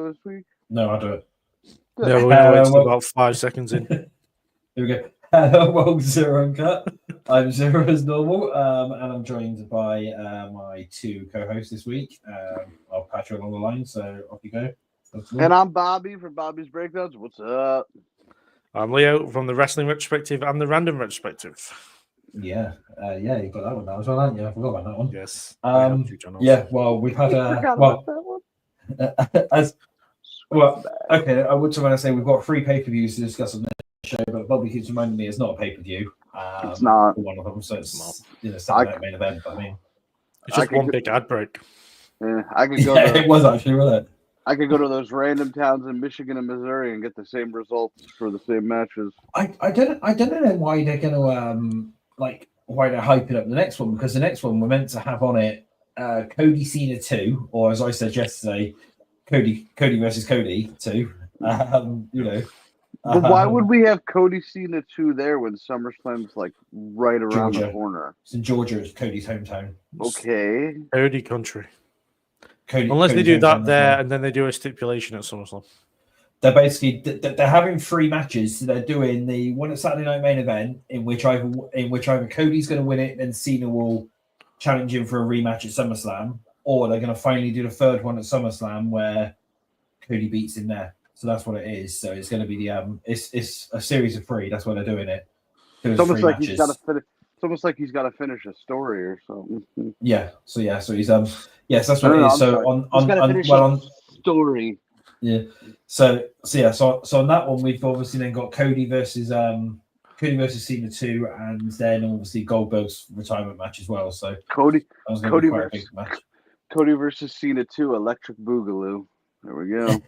this week? No, I'll do it. No, we're going to about 5 seconds in. Here we go. Hello, welcome to Uncut. I'm Zero as normal, and I'm joined by my two co-hosts this week. I'll patch you along the line, so off you go. And I'm Bobby from Bobby's Breakdowns. What's up? I'm Leo from the Wrestling Retrospective and the Random Retrospective. Yeah, you've got that one now as well, haven't you? I forgot about that one. Yes. Yeah, well, we've had okay, I would want to say we've got 3 pay-per-views to discuss on this show, but Bobby keeps reminding me it's not a pay-per-view. It's not. One of them, so it's not. Saturday night main event, but I mean... It's just one big ad break. Yeah, I could go it was actually, wasn't it? I could go to those random towns in Michigan and Missouri and get the same results for the same matches. I don't know why they're going to why they're hyping up the next one, because the next one we're meant to have on it Cody Cena 2, or as I said yesterday, Cody versus Cody 2. But why would we have Cody Cena 2 there when SummerSlam's like right around the corner? It's in Georgia. It's Cody's hometown. Okay. Cody country. Unless they do that there and then they do a stipulation at SummerSlam. They're basically they're having 3 matches. So they're doing the one at Saturday Night Main Event in which either Cody's going to win it and Cena will challenge him for a rematch at SummerSlam, or they're going to finally do the 3rd one at SummerSlam where Cody beats him there. So that's what it is. So it's going to be the it's a series of 3. That's why they're doing it. It's almost like he's got to finish. It's almost like he's got to finish a story or something. Yeah. So he's yes, that's what it is. So on story. Yeah. So on that one we've obviously then got Cody versus Cena 2, and then obviously Goldberg's retirement match as well. So Cody versus Cena 2, Electric Boogaloo. There we go.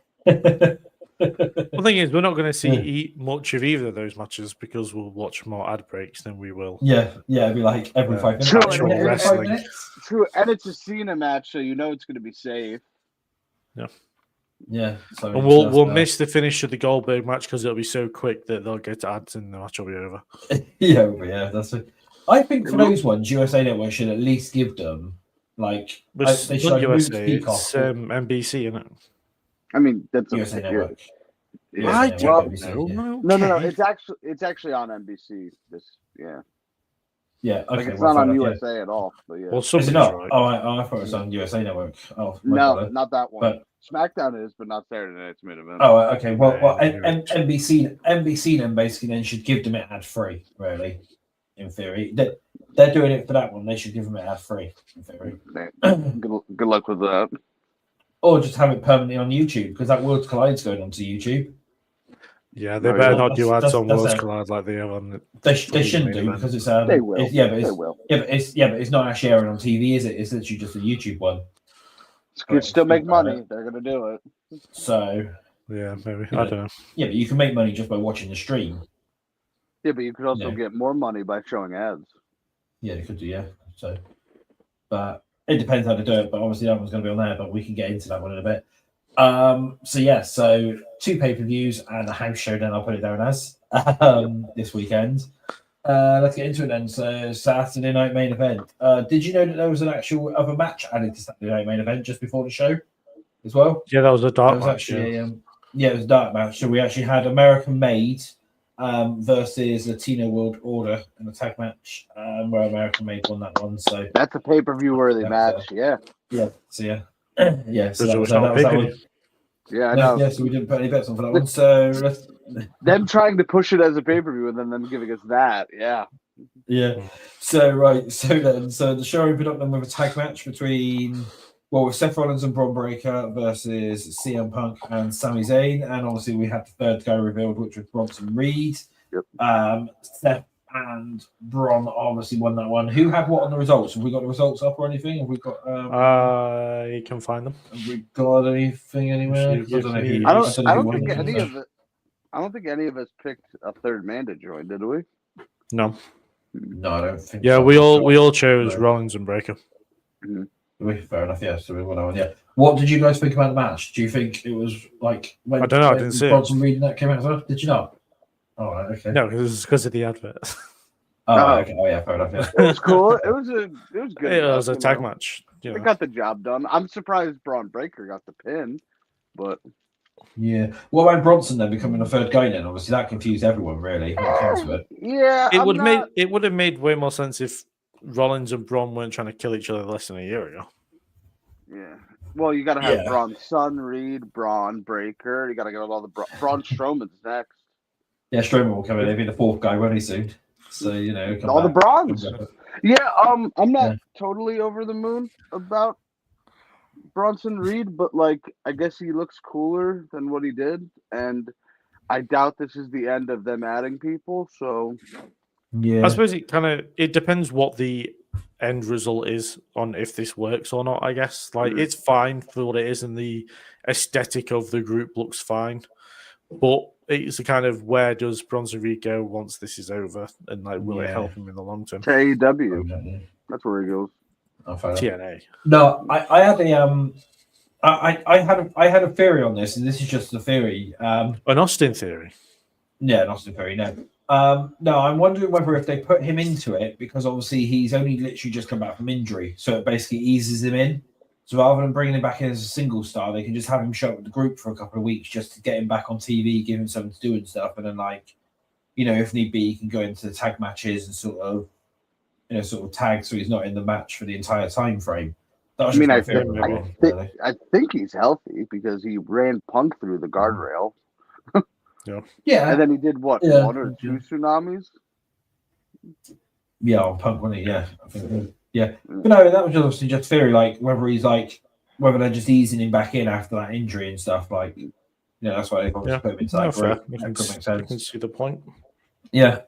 The thing is, we're not going to see much of either of those matches because we'll watch more ad breaks than we will. Yeah, it'd be like every 5 minutes. True, and it's a Cena match, so you know it's going to be safe. Yeah. So and we'll miss the finish of the Goldberg match because it'll be so quick that they'll get ads and the match will be over. yeah, that's it. I think for those ones, USA Network should at least give them they should USA, it's NBC, isn't it? I mean, that's USA Network. Yeah. I don't know. No. It's actually on NBC. Yeah. Okay. It's not on USA at all. But yeah. Well, something's right. I thought it was on USA Network. Oh, no, not that one. But SmackDown is, but not Saturday Night's Main Event. Oh, okay. Well, NBC then basically should give them it ad free. Really, in theory, they're doing it for that one. They should give them it ad free. In theory. Good luck with that. Or just have it permanently on YouTube, because that Worlds Collide's going onto YouTube. Yeah, they better not do ads on Worlds Collide like they have on. They shouldn't do, because it's they will. They will. But it's not actually airing on TV, is it? It's literally just a YouTube one. You still make money. They're gonna do it. So yeah, maybe I don't know. Yeah, but you can make money just by watching the stream. Yeah, but you could also get more money by showing ads. Yeah, you could do. Yeah, so but. It depends how to do it, but obviously that one's going to be on there, but we can get into that one in a bit. So 2 pay-per-views and a house show, then I'll put it down as this weekend. Let's get into it then. So Saturday Night Main Event. Did you know that there was an actual other match added to Saturday Night Main Event just before the show as well? Yeah, that was a dark match. Actually, it was a dark match. So we actually had American Made versus Latino World Order in a tag match, where American Made won that one. So that's a pay-per-view worthy match. So So I know. Yeah, so we didn't put any bets on for that one. So them trying to push it as a pay-per-view and then them giving us that. Yeah. So the show opened up then with a tag match between with Seth Rollins and Braun Breaker versus CM Punk and Sami Zayn, and obviously we had the 3rd guy revealed, which was Bronson Reed. Yep. Seth and Braun obviously won that one. Who had what on the results? Have we got the results up or anything? Have we got? You can find them. Have we got anything anywhere? I don't think any of us picked a 3rd man to join, did we? No, I don't think. Yeah, we all chose Rollins and Breaker. Mm-hmm. Fair enough, yeah. So we won that one, yeah. What did you guys think about the match? Do you think it was like when I don't know, I didn't see Bronson Reed that came out as well? Did you not? Oh, right, okay. No, because of the advert. Okay. Oh, yeah, fair enough. Yeah. It was cool. It was good. It was a tag match. They got the job done. I'm surprised Braun Breaker got the pin, but Yeah. What about Bronson then becoming a third guy then? Obviously, that confused everyone really when it came to it. yeah, It would have made way more sense if Rollins and Braun weren't trying to kill each other less than a year ago. Yeah. Well, you got to have Yeah. Bronson, Reed, Braun, Breaker. You got to get all the Braun Strowman's next. Yeah, Strowman will come in. He'll be the fourth guy, won't he, soon? So, come all back. the Brons. Yeah, I'm not Yeah. totally over the moon about Bronson Reed, but like I guess he looks cooler than what he did, and I doubt this is the end of them adding people. So Yeah. I suppose it depends what the end result is on if this works or not. I guess it's fine for what it is, and the aesthetic of the group looks fine, but it's the kind of where does Bronson Reed go once this is over, and will it help him in the long term? To AEW, that's where he goes. TNA. No, I had a I had a theory on this, and this is just a theory. An Austin theory. Yeah, an Austin theory. No, I'm wondering whether if they put him into it, because obviously he's only literally just come back from injury, so it basically eases him in. So rather than bringing him back in as a single star, they can just have him show up with the group for a couple of weeks just to get him back on TV, give him something to do and stuff, and then if need be, he can go into the tag matches and sort of tag, so he's not in the match for the entire time frame. I think he's healthy because he ran Punk through the guardrail. Yeah. And then he did what, one or two tsunamis? Yeah, on Punk, wasn't he? Yeah. I think, yeah. But no, that was obviously just theory, whether they're just easing him back in after that injury and stuff. That's why they probably put him into that group. That could make sense. I can see the point. Yeah.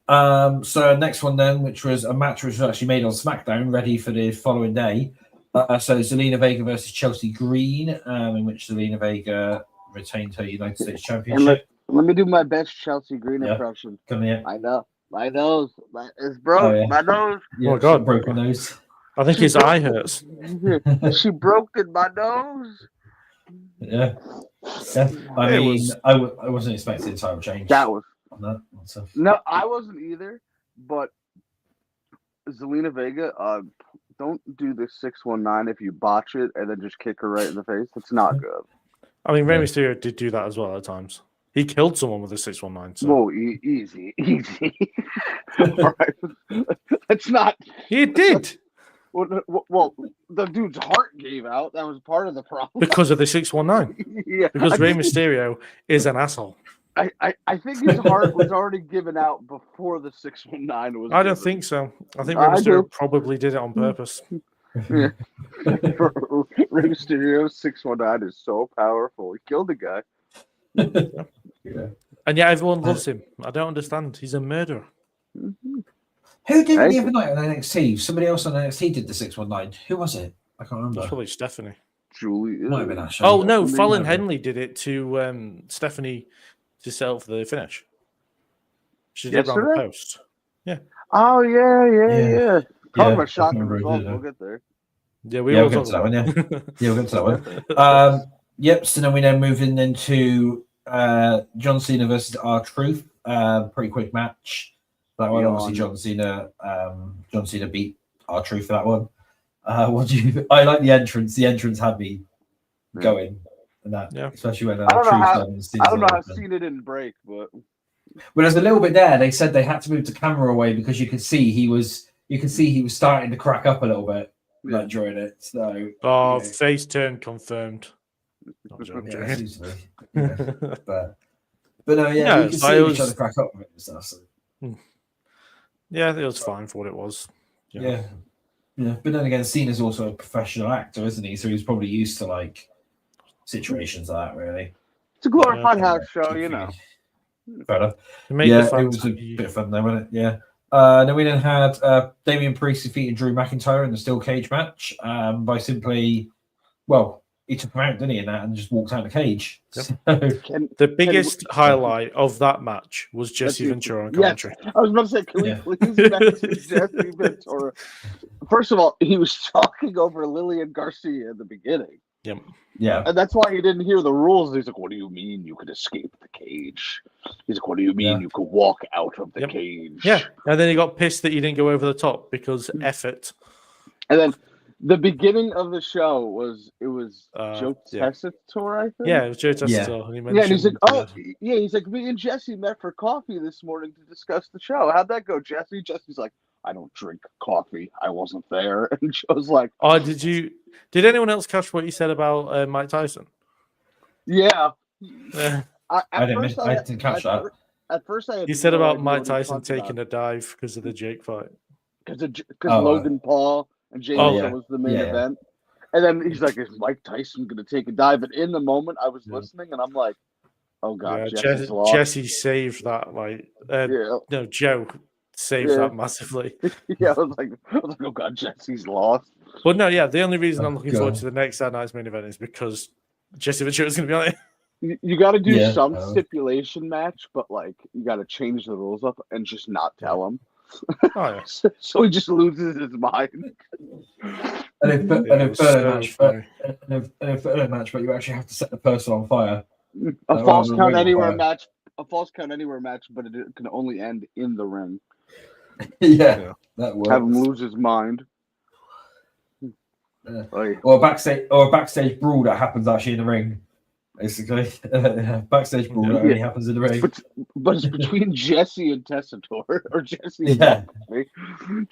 So next one then, which was a match which was actually made on SmackDown, ready for the following day. So Zelina Vega versus Chelsea Green, in which Zelina Vega retained her United States Championship. Let me do my best Chelsea Green impression. Come here. I know. My nose. It's broke. Oh, yeah. My nose. Yeah, oh, my God. Broke my nose. I think his eye hurts. She broke in my nose. Yeah. I wasn't expecting title change. That was. On that. So. No, I wasn't either. But Zelina Vega, don't do the 619 if you botch it and then just kick her right in the face. It's not good. I mean, Rey Mysterio did do that as well at times. He killed someone with a 619. So. Whoa, easy. All right. That's not. He did. Well, the dude's heart gave out. That was part of the problem. Because of the 619. Yeah. Because Rey Mysterio is an asshole. I think his heart was already given out before the 619 was. I don't think so. I think Rey Mysterio probably did it on purpose. Yeah. Rey Mysterio 619 is so powerful. He killed the guy. Yeah. And yet everyone loves him. I don't understand. He's a murderer. Mm-hmm. Who did it the other night on NXT? Somebody else on NXT did the 619. Who was it? I can't remember. It's probably Stephanie. Julie. Might have been Ashley. Oh no, Fallon Henley did it to Stephanie to set up for the finish. She did it on the post. Yeah. Oh yeah. Talk about shocking results. We'll get there. Yeah, we'll get to that one. Yeah, we'll get to that one. Yep. So then we move into John Cena versus R-Truth. Pretty quick match. That one, obviously, John Cena beat R-Truth for that one. I like the entrance. The entrance had me going, and that, especially when I don't know how Cena didn't break, but there's a little bit there. They said they had to move the camera away because you could see he was starting to crack up a little bit during it. So, face turn confirmed. Not joking. But no, you can see he was trying to crack up with it and stuff. So. Yeah, it was fine for what it was. Yeah. But then again, Cena's also a professional actor, isn't he? So he's probably used to situations like that. Really, it's a glorified house show, you know. Fair enough. It was a bit of fun, though, wasn't it? Yeah. Then we had Damian Priest defeating Drew McIntyre in the steel cage match by simply, he took him out, didn't he, in that, and just walked out of the cage. Yep. So, the biggest highlight of that match was Jesse Ventura on commentary. Yes. I was about to say, can we please mention Jesse Ventura? First of all, he was talking over Lillian Garcia in the beginning. Yep. Yeah. And that's why he didn't hear the rules. He's like, what do you mean you could escape the cage? He's like, what do you mean you could walk out of the cage? Yeah. And then he got pissed that he didn't go over the top because effort. And then The beginning of the show was Joe Yeah. Tessitore, I think. Yeah, it was Joe Tessitore, Yeah. and he Yeah, mentioned. and he's like, oh, yeah, he's like, me and Jesse met for coffee this morning to discuss the show. How'd that go, Jesse? Jesse's like, I don't drink coffee. I wasn't there. And Joe's like, Oh, did anyone else catch what he said about Mike Tyson? yeah. Yeah. I didn't catch that. At first, I had He said no about idea Mike what he Tyson was talking taking a dive because of the Jake fight. because Oh, Logan Paul and Jay Oh, Uso yeah. was the main Yeah. event. And then he's like, is Mike Tyson going to take a dive? And in the moment, I was Yeah. listening, and I'm like, oh, God, Yeah, Jesse's lost. Jesse saved that. Like, Yeah. no, Joe saved Yeah. that massively. Yeah, I was like, oh, God, Jesse's lost. But no, yeah, the only reason I'm looking forward God. to the next Saturday night's main event is because Jesse Ventura is going to be on it. You got to do Yeah. some stipulation match, but like you got to change the rules up and just not tell him. Oh, yeah. So he just loses his mind. And if Yeah, it a was further so match, funny. but you actually have to set the person on fire. A That false rather than count ring anywhere fire. match. A false count anywhere match, but it can only end in the ring. Yeah, that works. Have him lose his mind. Yeah. Like, Or a backstage brawl that happens actually in the ring. Basically, backstage brawl that only happens in the ring. but it's between Jesse and Tessitore, or Jesse and Yeah. McAfee.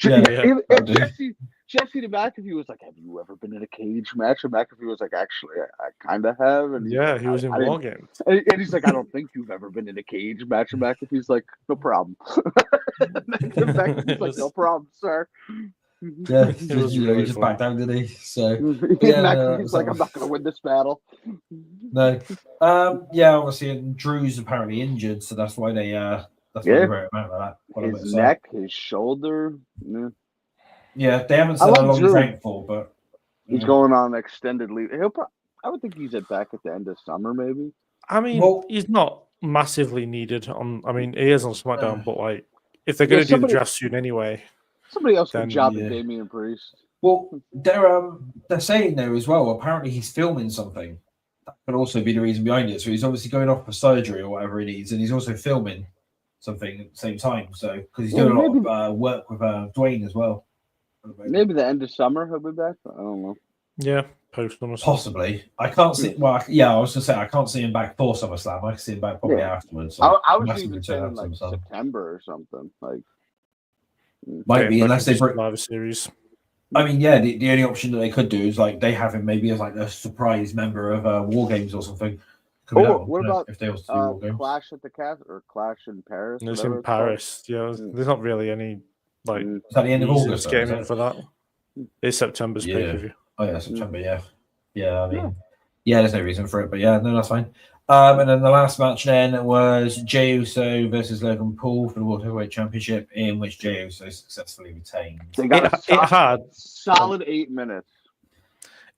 Yeah. If Jesse to McAfee was like, "Have you ever been in a cage match?" And McAfee was like, "Actually, I kind of have." And Yeah, he was in I didn't- War Games. And he's like, "I don't think you've ever been in a cage match." And McAfee's like, "No problem." McAfee's like, "No problem, sir." Yeah, It was he really just fun. backed down, did he? So McAfee's like, "I'm not going to win this battle." no, yeah, obviously, and Drew's apparently injured, so that's why they wrote him out like that. Quite a bit, His so. neck, his shoulder. Yeah. Yeah, they haven't I said like how long he's Drew. out for, but He's going on extended leave. I would think he's back at the end of summer, maybe. I mean, Well- he's not massively needed on. I mean, he is on SmackDown, but like, if they're Yeah, going to do the somebody- draft soon anyway, Somebody else can Then, job yeah. at Damian Priest. well, they're saying there as well. Apparently, he's filming something. That could also be the reason behind it. So he's obviously going off for surgery or whatever he needs, and he's also filming something at the same time. So because he's doing a lot of work with Dwayne as well. Maybe the end of summer he'll be back. I don't know. yeah, post on us. Possibly. I can't see. Well, yeah, I was going to say I can't see him back for SummerSlam. I can see him back probably afterwards. So I was massive even return saying after like SummerSlam. September or something. Like, Might be unless they bring. Survivor Series. I mean, yeah, the only option that they could do is like they have him maybe as like a surprise member of War Games or something. Could be that one, what about if they was to do War Games? Clash at the Castle or Clash in Paris? And it's whatever in called? Paris. Yeah, there's not really any like Mm. Is that the end of reasons August? though, getting is in it? for that. It's September's Yeah. pay-per-view. Oh yeah, September. Yeah, yeah. I mean, yeah. There's no reason for it, but yeah, no, that's fine. And then the last match then was Jey Uso versus Logan Paul for the World Heavyweight Championship, in which Jey Uso successfully retained. They got It had solid 8 minutes.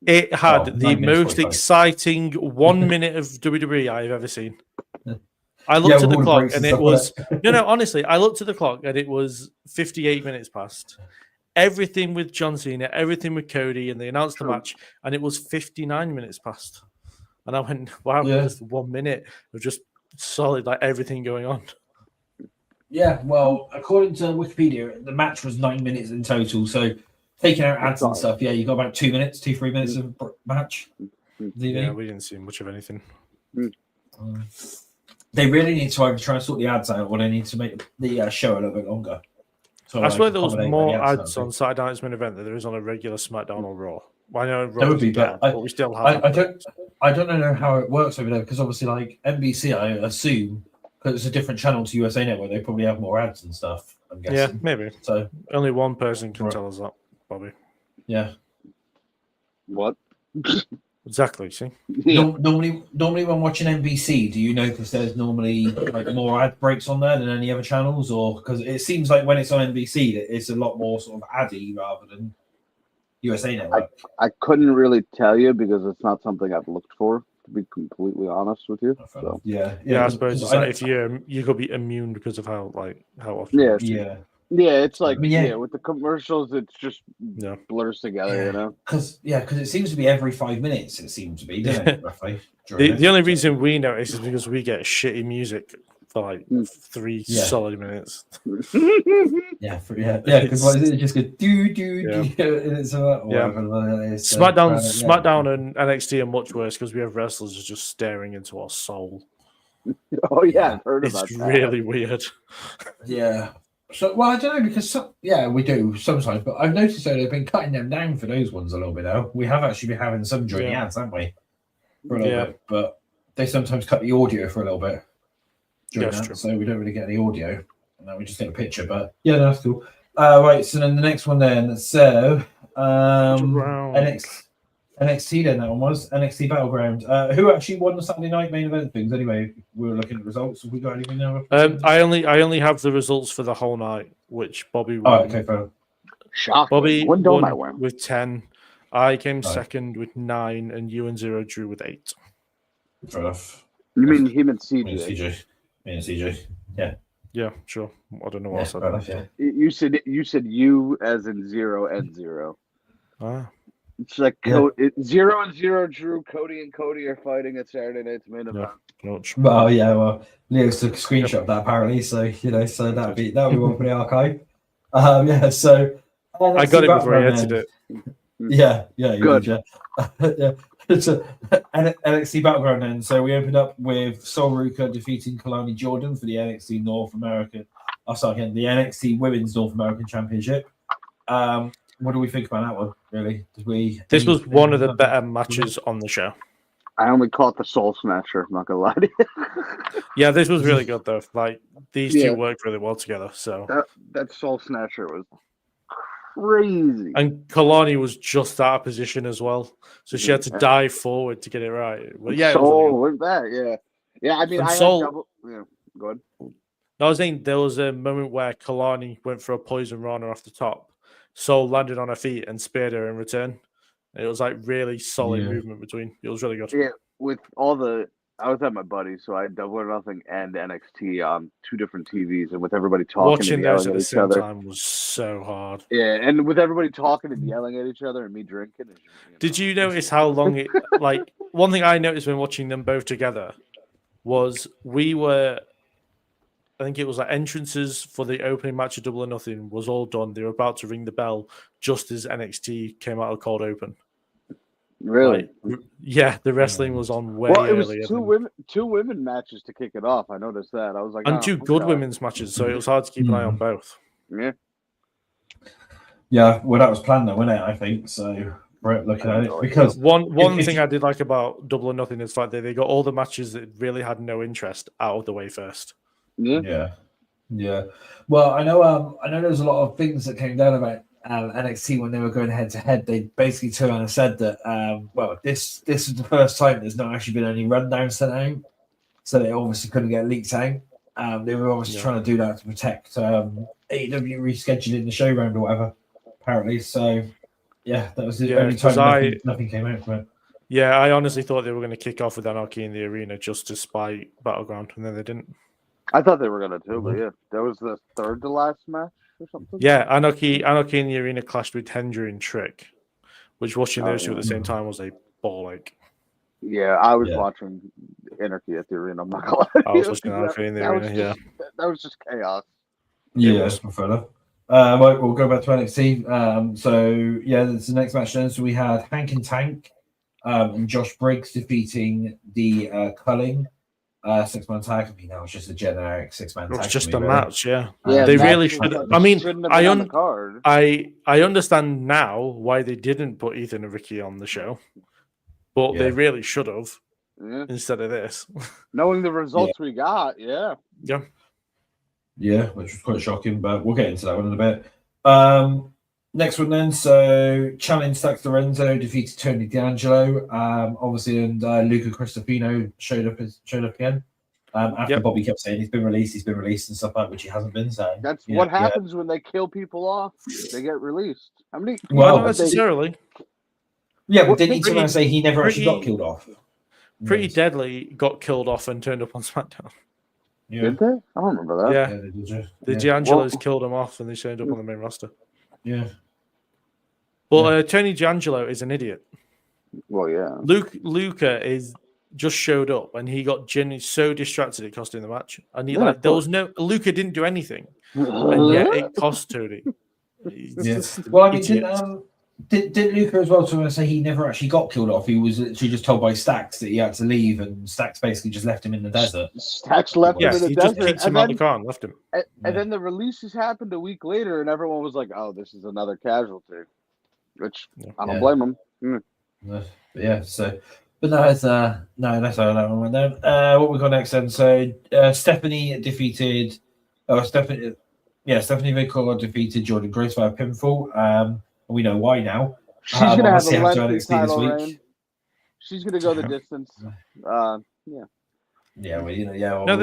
It had Oh, the 9 minutes, most 45. exciting 1 minute of WWE I've ever seen. Yeah. I looked Yeah, at the with all the clock breaks and and it stuff was no, honestly, I looked at the clock and it was 58 minutes past. Everything with John Cena, everything with Cody, and they announced the True. match, and it was 59 minutes past. And I went, wow, Yeah. just 1 minute of just solid, like everything going on. Yeah, well, according to Wikipedia, the match was 9 minutes in total. So taking out ads and stuff, yeah, you got about 2 minutes, 2-3 minutes of match. Yeah, we didn't see much of anything. They really need to either try and sort the ads out, or they need to make the show a little bit longer. So I swear there was accommodate more any ads and on Saturday Night's Main Event than there is on a regular SmackDown or Raw. I know Raw There would be, doesn't but count, we still have. I don't know how it works over there because obviously, like NBC, I assume because it's a different channel to USA Network, they probably have more ads and stuff. I'm guessing. Yeah, maybe. So Only one person can Right. tell us that, Bobby. yeah. What? Exactly. See, Yeah. Normally when watching NBC, do you notice there's normally like more ad breaks on there than any other channels, or because it seems like when it's on NBC that it's a lot more sort of addy rather than USA Network. I couldn't really tell you because it's not something I've looked for, to be completely honest with you. So Yeah, yeah, I suppose it's I like know- if you could be immune because of how often. Yeah. yeah. yeah, it's like I mean, yeah. with the commercials, it's just Yeah. blurs together, you know. Because it seems to be every 5 minutes. It seems to be, doesn't it? Roughly. The only reason we notice is because we get shitty music for like 3 Yeah. solid minutes. Because like, it just go do, and it's whatever. It's, SmackDown and NXT are much worse because we have wrestlers just staring into our soul. Oh yeah, I've heard about It's that. really weird. Yeah. So, well, I don't know because we do sometimes, but I've noticed that they've been cutting them down for those ones a little bit now. We have actually been having some during the ads, haven't we? For a little bit, but they sometimes cut the audio for a little bit during that, so we don't really get any audio, and then we just get a picture. But yeah, that's cool. Right, so then the next one then, so NXT then that one was NXT Battleground. Who actually won the Saturday night main event things? Anyway, we were looking at the results. Have we got anything now? I only have the results for the whole night, which Bobby won. Oh, okay, fair. Shocking. Bobby When don't I won win? with 10. I came second with 9, and you and Zero drew with 8. Fair enough. You mean him and CJ? Me and CJ. Yeah. Yeah, sure. I don't know what I said. Fair enough, yeah. You said you as in 0 and 0. Ah. It's like 0 and 0 drew. Cody and Cody are fighting at Saturday night's main event. Well, yeah. Well, Leo's took a screenshot of that apparently, so so that'll be one for the archive. So I got it before I edited it. Yeah, good. Yeah. It's NXT Battleground then. So we opened up with Sol Ruka defeating Kalani Jordan for the NXT North American. The NXT Women's North American Championship. What do we think about that one? Really? This was one of the better matches on the show. I only caught the Soul Snatcher. I'm not gonna lie to you. Yeah, this was really good though. Like these two worked really well together. So that Soul Snatcher was crazy. And Kalani was just out of position as well, so she had to dive forward to get it right. Well, yeah, with that, yeah. I mean, go ahead. No, I was saying there was a moment where Kalani went for a poison runner off the top. Soul landed on her feet and speared her in return. It was like really solid movement between. It was really good. Yeah, with I was at my buddy's, so I had Double or Nothing and NXT on 2 different TVs, and with everybody talking Watching and those yelling at the each same other. time was so hard. Yeah, and with everybody talking and yelling at each other and me drinking. Did you notice how long it? Like one thing I noticed when watching them both together was I think it was like entrances for the opening match of Double or Nothing was all done. They were about to ring the bell just as NXT came out of cold open. Really? Like, the wrestling was on way earlier. Well, it was two women matches to kick it off. I noticed that. I was like, and 2 good women's matches, so it was hard to keep an eye on both. Yeah. Yeah, well, that was planned though, wasn't it? I think so. Right, looking at it, because one thing I did like about Double or Nothing is like they got all the matches that really had no interest out of the way first. Yeah. Well, I know there's a lot of things that came down about NXT when they were going head to head. They basically turned around and said that this is the first time there's not actually been any rundowns sent out, so they obviously couldn't get leaked out. They were obviously trying to do that to protect AEW rescheduling the show round or whatever. Apparently, so that was the only time nothing came out from it. Yeah, I honestly thought they were going to kick off with Anarchy in the Arena just to spite Battleground, and then they didn't. I thought they were going to too, but that was the third to last match or something. Yeah, Anarchy in the Arena clashed with Hendry and Trick, which watching those two at the same time was a ball ache. Yeah, I was watching Anarchy at the Arena. I'm not going to lie. I was watching Anarchy in the Arena. That was just chaos. Yeah, that's fair enough. Right, we'll go back to NXT. That's the next match then. So we had Hank and Tank and Josh Briggs defeating the Culling 6-man tag. I mean, that was just a generic 6-man tag. It was just a match, Yeah, they really should. I mean, I understand now why they didn't put Ethan and Ricky on the show, but they really should have instead of this. Knowing the results we got, Yeah, which was quite shocking, but we'll get into that one in a bit. Next one then, so Challenge Dax Lorenzo defeated Tony D'Angelo, obviously, and Luca Cristofino showed up again. After Bobby kept saying he's been released and stuff like that, which he hasn't been. So that's what happens when they kill people off. They get released. How many? Well, not necessarily. But didn't he turn around and say he never actually got killed off? Pretty Deadly got killed off and turned up on SmackDown. Yeah. Did they? I don't remember that. Yeah, they did, the D'Angelos killed him off and they turned up on the main roster. Yeah. Well, Tony D'Angelo is an idiot. Well, yeah. Luca is just showed up and he got genuinely so distracted it cost him the match. And he Yeah, there was no Luca didn't do anything, and yet it cost Tony. Yes. Well, I mean, Idiot. did Luca as well to say he never actually got killed off? He was literally just told by Stax that he had to leave, and Stax basically just left him in the desert. Stax left him Yes, in the he just desert, kicked him out of the car and left him. and then the releases happened a week later, and everyone was like, "Oh, this is another casualty," which I don't blame him. Yeah. So, but no, it's no, that's how that one went down. What we got next then? So Stephanie defeated. Stephanie Vicor defeated Jordan Grace via pinfall. We know why now. She's gonna have a lengthy NXT title reign. She's gonna go the distance. Yeah. Yeah, well, well, No,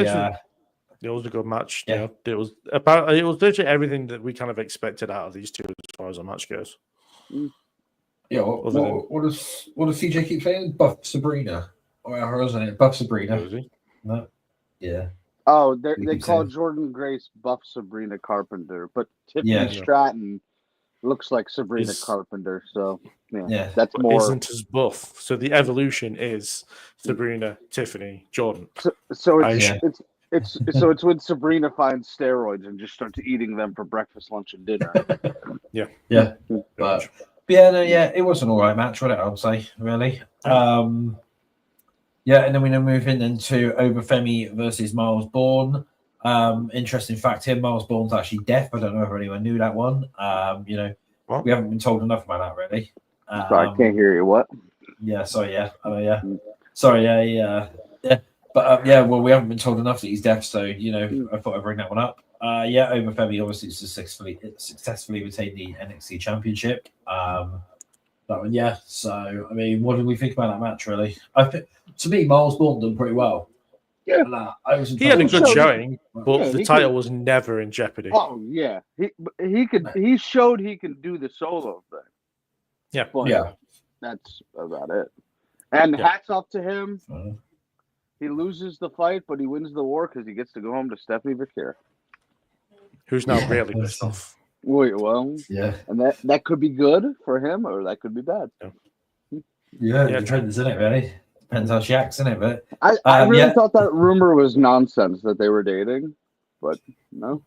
it was a good match. Yeah, it was literally everything that we kind of expected out of these two as far as the match goes. Yeah, what does CJ keep saying? Buff Sabrina, or wasn't it? Buff Sabrina. No. Yeah. Oh, they call Jordan Grace Buff Sabrina Carpenter, but Tiffany Stratton looks like Sabrina Carpenter. So yeah, that's more. Isn't as buff. So the evolution is Sabrina, Tiffany, Jordan. So it's when Sabrina finds steroids and just starts eating them for breakfast, lunch, and dinner. Yeah. But it was an all right match, wasn't it? I would say, really. And then we now move into Obafemi versus Miles Bourne. Interesting fact here, Miles Bourne's actually deaf. I don't know if anyone knew that one. We haven't been told enough about that, really. Sorry, I can't hear you. What? Yeah, sorry, yeah. Sorry, yeah. But well, we haven't been told enough that he's deaf, so, I thought I'd bring that one up. Obafemi obviously successfully retained the NXT Championship. That one, yeah. So, I mean, what did we think about that match, really? To me, Miles Bourne done pretty well. Yeah. He had a good showing, but the title was never in jeopardy. Oh, yeah. He showed he can do the solo thing. Yeah. But that's about it. And hats off to him. He loses the fight, but he wins the war because he gets to go home to Stephanie Victor, who's now really pissed off. Wait, well, and that could be good for him, or that could be bad. It depends, isn't it? Really depends how she acts, isn't it? But I really thought that rumor was nonsense that they were dating, but no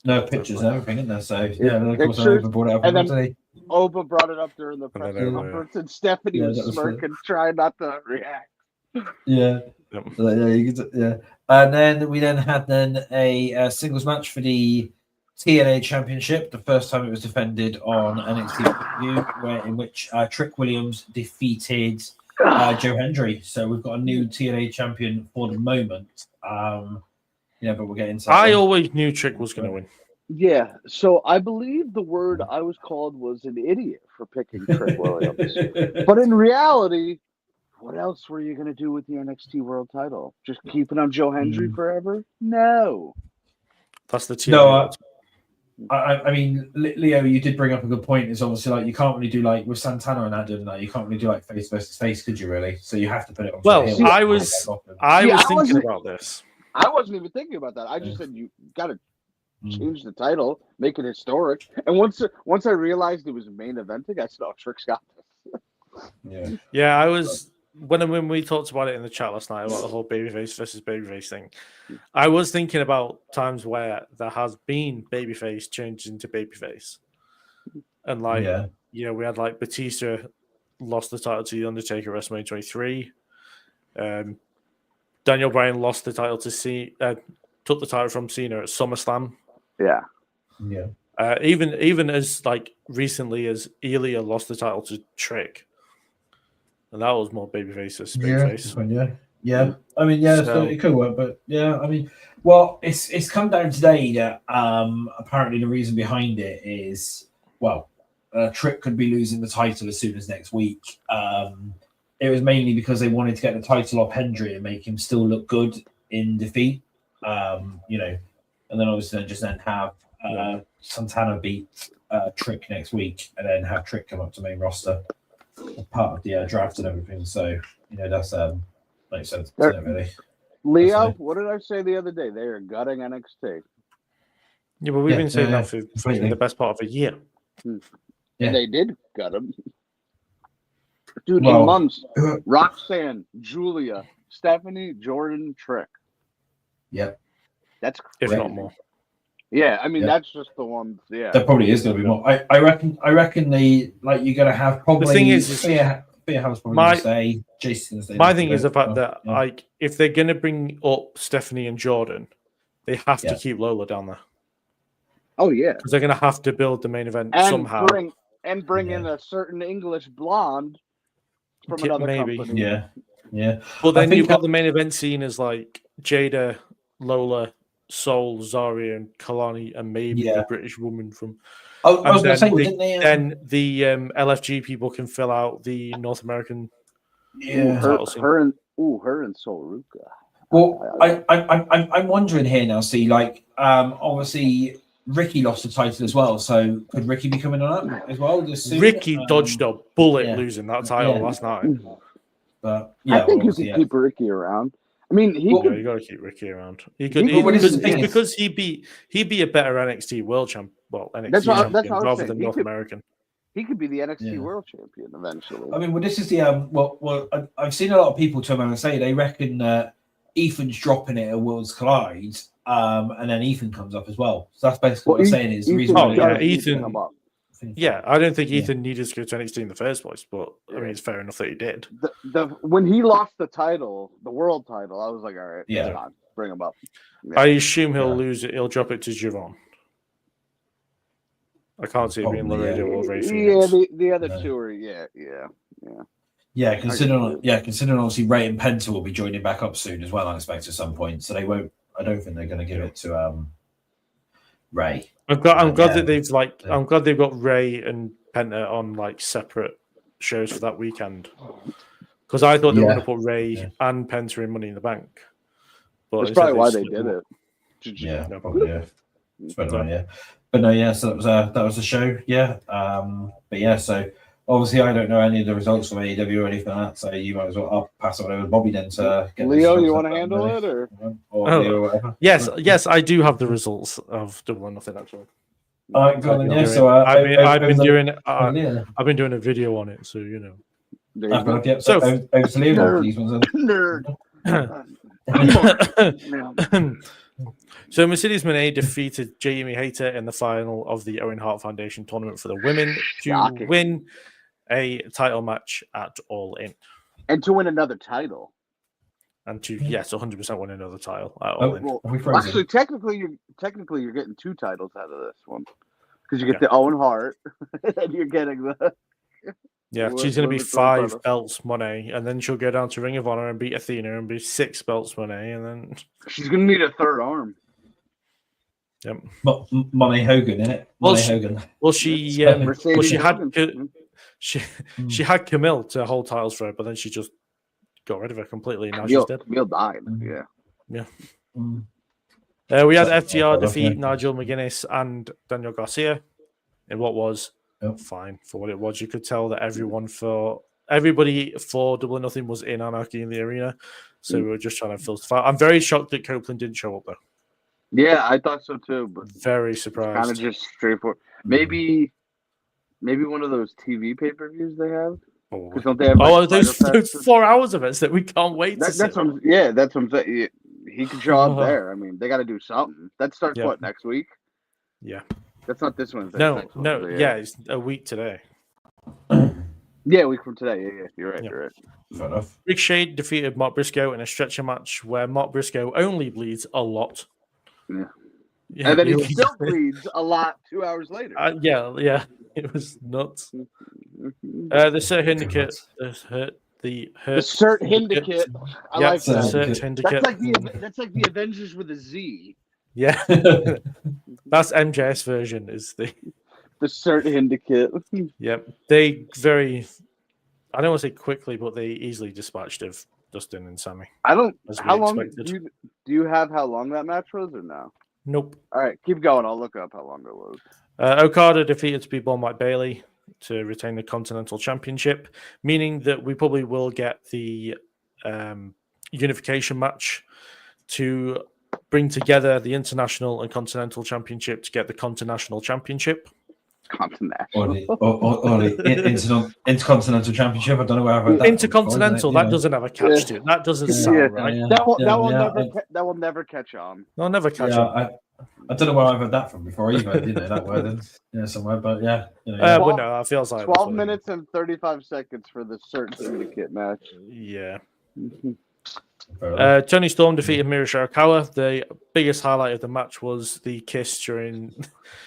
pictures and everything, isn't there? So pictures, brought it up, and then Oba brought it up during the press conference, and Stephanie was smirking, trying not to react. Yeah. And then we had a singles match for the TNA Championship. The first time it was defended on NXT in which Trick Williams defeated Joe Hendry. So we've got a new TNA champion for the moment. But we'll get into that. I always knew Trick was going to win. Yeah, so I believe the word I was called was an idiot for picking Trick Williams. But in reality, what else were you going to do with the NXT World Title? Just keep it on Joe Hendry forever? No. That's the TNA. No, I mean, Leo, you did bring up a good point. It's obviously like you can't really do like with Santana and that, didn't you can't really do like face versus face, could you really? So you have to put it on. Well, I was thinking about this. I wasn't even thinking about that. I just said you got to change the title, make it historic. And once I realized it was main eventing, I said, "Oh, Trick's got this." Yeah, I was. When we talked about it in the chat last night about the whole babyface versus babyface thing, I was thinking about times where there has been babyface changed into babyface, and we had like Batista lost the title to the Undertaker at WrestleMania 23. Daniel Bryan lost the title to took the title from Cena at SummerSlam. Yeah. Even as like recently as Elia lost the title to Trick. And that was more babyface versus babyface. Yeah. I mean, so it could work, but I mean, well, it's come down today that apparently the reason behind it is Trick could be losing the title as soon as next week. It was mainly because they wanted to get the title off Hendry and make him still look good in defeat. And then obviously then have Santana beat Trick next week, and then have Trick come up to main roster. Part of the draft and everything, so that's makes sense, doesn't it, really? Leo, what did I say the other day? They are gutting NXT. Yeah, but we've been saying that for the best part of a year. And they did gut him. Dude, in months, Roxanne, Julia, Stephanie, Jordan, Trick. Yep. That's if crazy. not more. Yeah, I mean Yeah. that's just the ones. Yeah, There probably is going to be more. I reckon you're going to have probably. The thing is Thea Hall's probably my- going to stay. Jason's going to stay. My thing is the fact that yeah. like if they're going to bring up Stephanie and Jordan, they have Yeah. to keep Lola down there Oh yeah, because they're going to have to build the main event and somehow. bring in a certain English blonde from another Maybe. company. Yeah, yeah. But then think you've got the main event scene as like Jada, Lola, Soul, Zarya, and Kalani, and maybe Yeah. the British woman from. I was going to say, then didn't they? Then the LFG people can fill out the North American. Yeah. Her and Sol Ruka. Well, I'm wondering here now. See, like, obviously Ricky lost the title as well, so could Ricky be coming on up as well? Just soon? Ricky dodged a bullet yeah. losing that title Yeah. last night. But yeah, I think you obviously, could keep Ricky around. I mean, he Yeah, could. you got to keep Ricky around. He could Well, what is because the thing it's is- because he'd be a better NXT world champ. Well, NXT That's what champion I was rather saying. than He North could- American. He could be the NXT Yeah. World Champion eventually. I mean, well, this is the I've seen a lot of people turn around and say they reckon that Ethan's dropping it at Worlds Collide, and then Ethan comes up as well. So that's basically what I'm saying is the reason. Oh, why yeah, does need to Ethan- come up. Yeah, I don't think Yeah. Ethan needed to go to NXT in the first place, but I mean, it's fair enough that he did. When he lost the title, the world title, I was like, all right, Yeah. it's fine. Bring him up. Yeah. I assume he'll Yeah. lose it. He'll drop it to Javon. I can't see it being Probably, Laredo or Ray Yeah, Phoenix. the other No. two are Yeah, considering obviously Ray and Penta will be joining back up soon as well, I expect at some point. So they won't. I don't think they're going to give it to Ray. I'm glad Yeah. that they've I'm glad they've got Ray and Penta on like separate shows for that weekend. Because I thought they were Yeah. going to put Ray Yeah. and Penta in Money in the Bank. But That's instead probably why they split did them up. it. Yeah, No. probably. Yeah. Spread around, yeah. But no, yeah. So that was the show. Yeah. But yeah. So obviously, I don't know any of the results from AEW or anything like that. So you might as well. I'll pass it over to Bobby then to get the Leo, results you want to up, handle really. it or? Or Oh. Leo or whatever. Yes, I do have the results of Double or Nothing actually. All right, go on then. Yeah. Doing- So I've been over the- doing over the- yeah. I've been doing a video on it, so you know. There you go. Yeah, So- over to Leo for these ones. Nerd. Yeah. So Mercedes Moné defeated Jamie Hayter in the final of the Owen Hart Foundation tournament for the women to Shocking. win a title match at All In. And to win another title. And to 100% win another title at All Oh, In. Well, Are we frozen? actually, technically, you're getting two titles out of this one because you get the Owen Hart, and you're getting the. Yeah, Well, she's going to be whoever's the 5 title. belts Moné, and then she'll go down to Ring of Honor and beat Athena and be 6 belts Moné, and then She's gonna need a third arm. Money Hogan, innit? Well, Money she- Hogan. well she Mercedes had Hogan. she had Camille to hold titles for her, but then she just got rid of her completely. And now she's dead. Camille died. Mm. Yeah. Mm. We had Yeah, FTR defeat yeah. Nigel McGuinness and Daniel Garcia in what was Yep. fine for what it was. You could tell that everybody for Double or Nothing was in Anarchy in the arena, so we were just trying to filter fire. I'm very shocked that Copeland didn't show up though. Yeah, I thought so too, but Very kind of surprised. just straightforward. Maybe one of those TV pay-per-views they have. Oh, 'Cause don't they have, oh like, those Fyter Fest? 4 hours of it that we can't wait to That's see. what I'm, yeah, that's what I'm saying. He could show up Oh. there. I mean, they got to do something. That starts Yeah. what, next week? Yeah. That's not this Wednesday. No, it's next no, Wednesday, yeah, it's a week today. Yeah, a week from today. Yeah, you're right. Yeah. You're right. Fair enough. Ricochet defeated Mark Briscoe in a stretcher match where Mark Briscoe only bleeds a lot. Yeah. Yeah, And then he it still was- bleeds a lot 2 hours later. yeah, it was nuts. Mm-hmm. The Cert Syndicate, the the Cert Syndicate. I Yeah, like the that. Cert That's Syndicate. That's like the Avengers with a Z. Yeah, that's MJS version. Is the The Cert Syndicate. yep. They very, I don't want to say quickly, but they easily dispatched of Dustin and Sammy. I don't. As we How long? expected. Do you have how long that match was or no? Nope. All right, keep going. I'll look up how long it was. Okada defeated Speedball Mike Bailey to retain the Continental Championship, meaning that we probably will get the unification match to bring together the International and Continental Championship to get the Continental Championship. Continental. Or the Intercontinental Championship. I don't know where I've heard that. Intercontinental, before, that doesn't have a catch to it. That doesn't sound Yeah. right. That will never catch on. I'll never catch on. I don't know where I've heard that from before either. That wording, somewhere. But yeah. Well, no, it feels like 12 minutes and 35 seconds for the Certain Syndicate match. Yeah. Tony Storm defeated Miura Shirakawa. The biggest highlight of the match was the kiss during.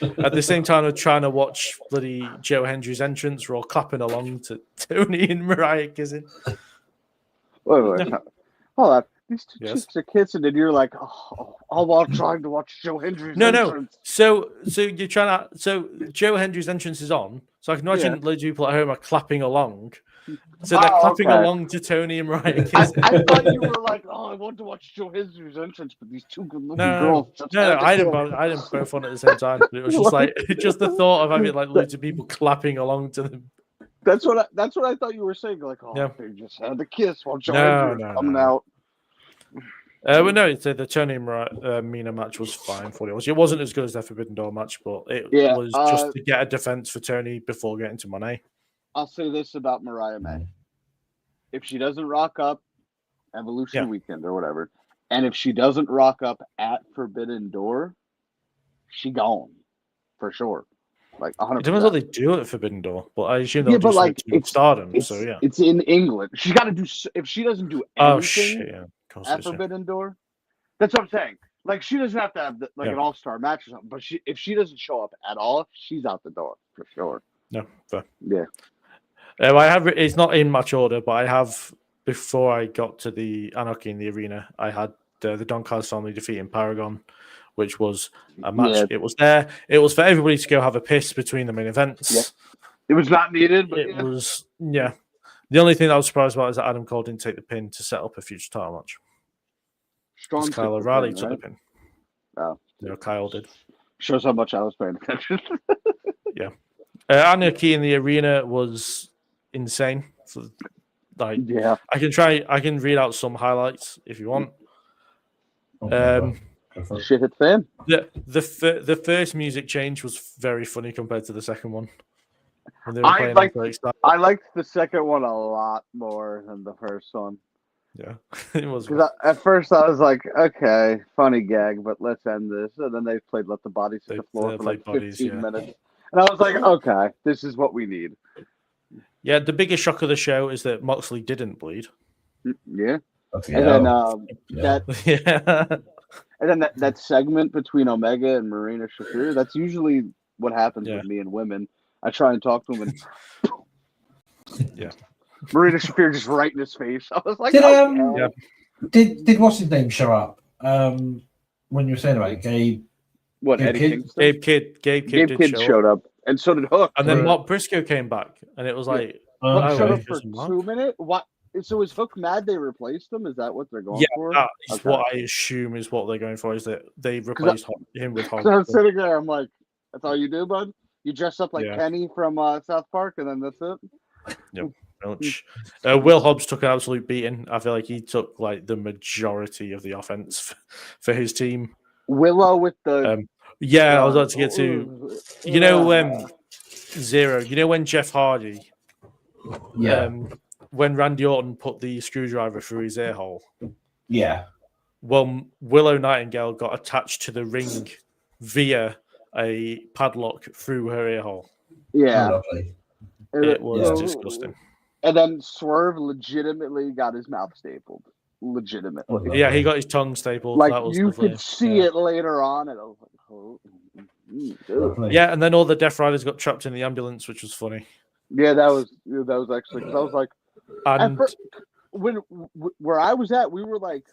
At the same time of trying to watch bloody Joe Hendry's entrance, we're all clapping along to Tony and Mariah kissing. Wait. Hold on. These two chicks are kissing, and you're like, all while trying to watch Joe Hendry's entrance. So you're trying to. So Joe Hendry's entrance is on. So I can imagine loads of people at home are clapping along. So they're clapping along to Tony and Mariah kissing. I thought you were like, I want to watch Joe Hendry's entrance, but these two good-looking girls. No, I didn't both on at the same time. But it was just like just the thought of having like loads of people clapping along to them. That's what I thought you were saying. Like, they just had to kiss while Joe Hendry was coming out. Well, no, the Tony and Mina match was fine for it. It wasn't as good as their Forbidden Door match, but it was just to get a defense for Tony before getting to Monet. I'll say this about Mariah May. If she doesn't rock up Evolution Weekend or whatever, and if she doesn't rock up at Forbidden Door, she gone for sure. Like 100%. It depends what they do at Forbidden Door, but I assume they'll do like Stardom. It's in England. She got to do. If she doesn't do anything at Forbidden Door, that's what I'm saying. Like she doesn't have to have an all-star match or something, but if she doesn't show up at all, she's out the door for sure. No, fair. Yeah. I have. It's not in match order, but I have before I got to the Anarchy in the Arena. I had the Don Callis family defeating Paragon, which was a match. Yeah. It was there. It was for everybody to go have a piss between the main events. Yeah. It was not needed, but it was. Yeah. The only thing that I was surprised about is that Adam Cole didn't take the pin to set up a future title match. Strong. Kyle O'Reilly took the pin. Oh, Kyle did. Shows how much I was paying attention. Yeah. Anarchy in the Arena was insane. I can read out some highlights if you want. Shit hit fan. The first music change was very funny compared to the second one. I liked the second one a lot more than the first one. Yeah, it was. At first I was like, okay, funny gag, but let's end this. And then they played "Let the Bodies Hit the Floor" for like 15 minutes. And I was like, okay, this is what we need. Yeah, the biggest shock of the show is that Moxley didn't bleed. Yeah. And then that segment between Omega and Marina Shafir, that's usually what happens with me and women. I try and talk to them and Marina Shafir just right in his face. I was like, did what's his name show up? When you were saying about it, Gabe. What, Gabe Kidd showed up, and so did Hook. And then Mark Briscoe came back, and it was like, Hook showed up for 2 minutes. What? So is Hook mad they replaced him? Is that what they're going for? Yeah, that is what I assume is what they're going for. Is that they replaced him with Hook? So I'm sitting there, I'm like, that's all you do, bud? You dress up like Kenny from South Park, and then that's it. Yep. Will Hobbs took an absolute beating. I feel like he took like the majority of the offense for his team. Willow with the I was about to get to Zero. You know when Jeff Hardy when Randy Orton put the screwdriver through his ear hole. Yeah. Well, Willow Nightingale got attached to the ring via a padlock through her ear hole. Yeah. It was disgusting. And then Swerve legitimately got his mouth stapled. Legitimately. Yeah, he got his tongue stapled. Like, that was you could see it later on, and I was like, yeah, and then all the Death Riders got trapped in the ambulance, which was funny. Yeah, that was actually, because I was like, and where I was at, we were like,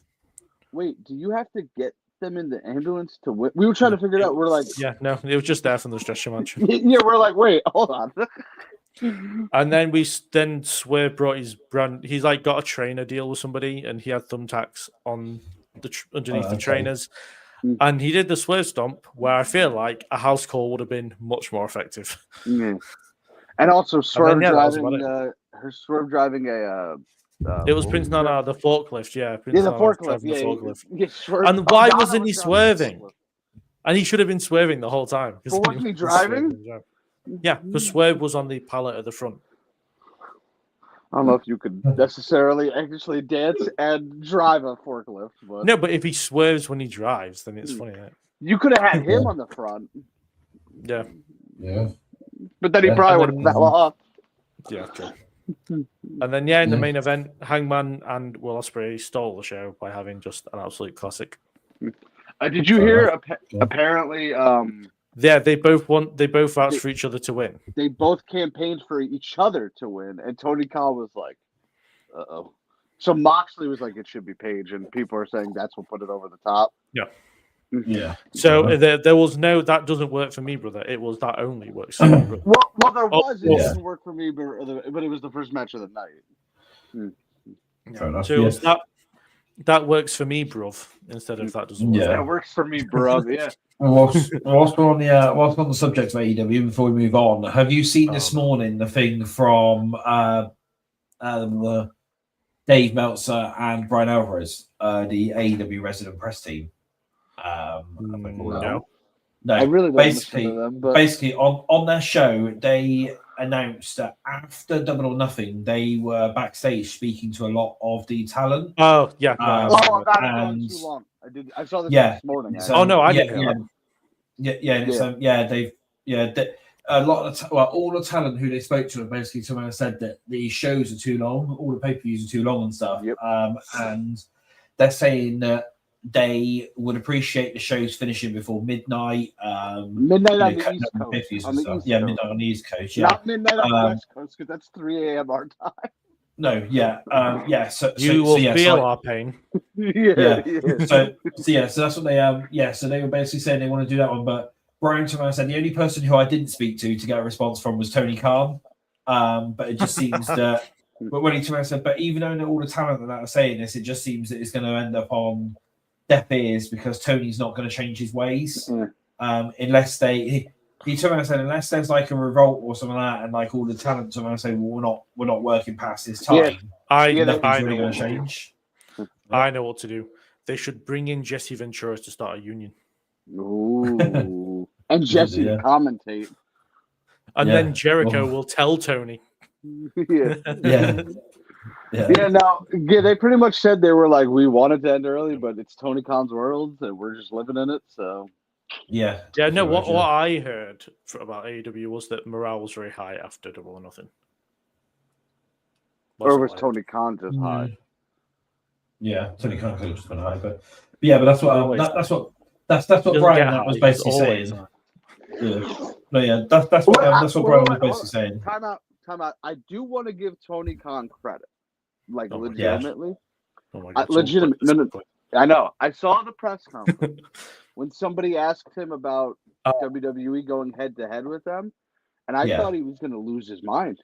wait, do you have to get them in the ambulance to win? We were trying to figure it out. We're like, yeah, no, it was just there from the stretcher match. Yeah, we're like, wait, hold on. And then Swerve brought his brand. He's like got a trainer deal with somebody, and he had thumbtacks on underneath the trainers. And he did the Swerve Stomp, where I feel like a house call would have been much more effective. Yeah. And also Swerve driving a. It was Prince Nana, the forklift. Yeah, the forklift. Yeah. And why wasn't he swerving? And he should have been swerving the whole time. But wasn't he driving? Yeah, because Swerve was on the pallet at the front. I don't know if you could necessarily actually dance and drive a forklift, but No, but if he swerves when he drives, then it's funny. Isn't it? you could have had him on the front. Yeah. Yeah. But then he Yeah, probably would and have then- fell off. Yeah, true. And then, in the Yeah. main event, Hangman and Will Ospreay stole the show by having just an absolute classic. Did you hear? Apparently, Yeah, they both vouched for each other to win. they both campaigned for each other to win, and Tony Khan was like, "Uh-oh." So Moxley was like, "It should be Paige," and people are saying that's what put it over the top. Yeah. So there was no that doesn't work for me, brother. It was that only works for me, brother. Well, there was. It yeah. didn't work for me, but it was the first match of the night. Fair enough. So it was that works for me, bruv, instead of that doesn't work. Yeah. That works for me, bro. Yeah. Whilst we're on the subject of AEW, before we move on, have you seen this morning the thing from Dave Meltzer and Brian Alvarez, the AEW resident press team? No. No, I really don't basically, listen to them, but basically on their show, they announced that after Double or Nothing, they were backstage speaking to a lot of the talent. Oh yeah. Um, about it going and- too long. I saw this Yeah. this morning. So- Oh, no, I yeah, didn't hear all the talent who they spoke to have basically someone said that the shows are too long, all the pay-per-views are too long and stuff. Yep. And they're saying that they would appreciate the shows finishing before midnight. Midnight on you know, the cutting East up the Coast. pay-per-views On and the stuff. East Yeah, Coast. midnight on the East Coast. Yeah. Not midnight on the Um, West Coast because that's 3 a.m. our time. No, yeah. So You will feel our pain. yeah. So that's what they so they were basically saying they want to do that one, but Brian Tomei said the only person who I didn't speak to get a response from was Tony Khan. But it just seems that but when Tomei said, but even though all the talent that are saying this, it just seems that it's going to end up on deaf ears because Tony's not going to change his ways. Unless he turned around and said, unless there's like a revolt or something like that, and like all the talent turned around and say, well, we're not working past this time. Yeah. I Nothing's know really going what to to do. change. I know what to do. They should bring in Jesse Ventura to start a union. Ooh. And Jesse to commentate. And Yeah. then Jericho Oh. will tell Tony. Yeah. Yeah. Yeah, they pretty much said they were like, we wanted to end early, but it's Tony Khan's world, and we're just living in it. So Yeah. Yeah, no, what I heard about AEW was that morale was very high after Double or Nothing. or was Wasn't Tony Khan just high? Yeah, Tony Khan could have just been high, but that's what Always that's what Doesn't Brian get was high, basically it's always saying. high. Yeah. No, yeah, that's what Brian was basically saying. Time out. I do want to give Tony Khan credit, like Oh, legitimately. Oh my I- God, legitimate- someone no, put this I know. I saw the press conference when somebody asked him about Oh. WWE going head to head with them, and I Yeah. thought he was going to lose his mind,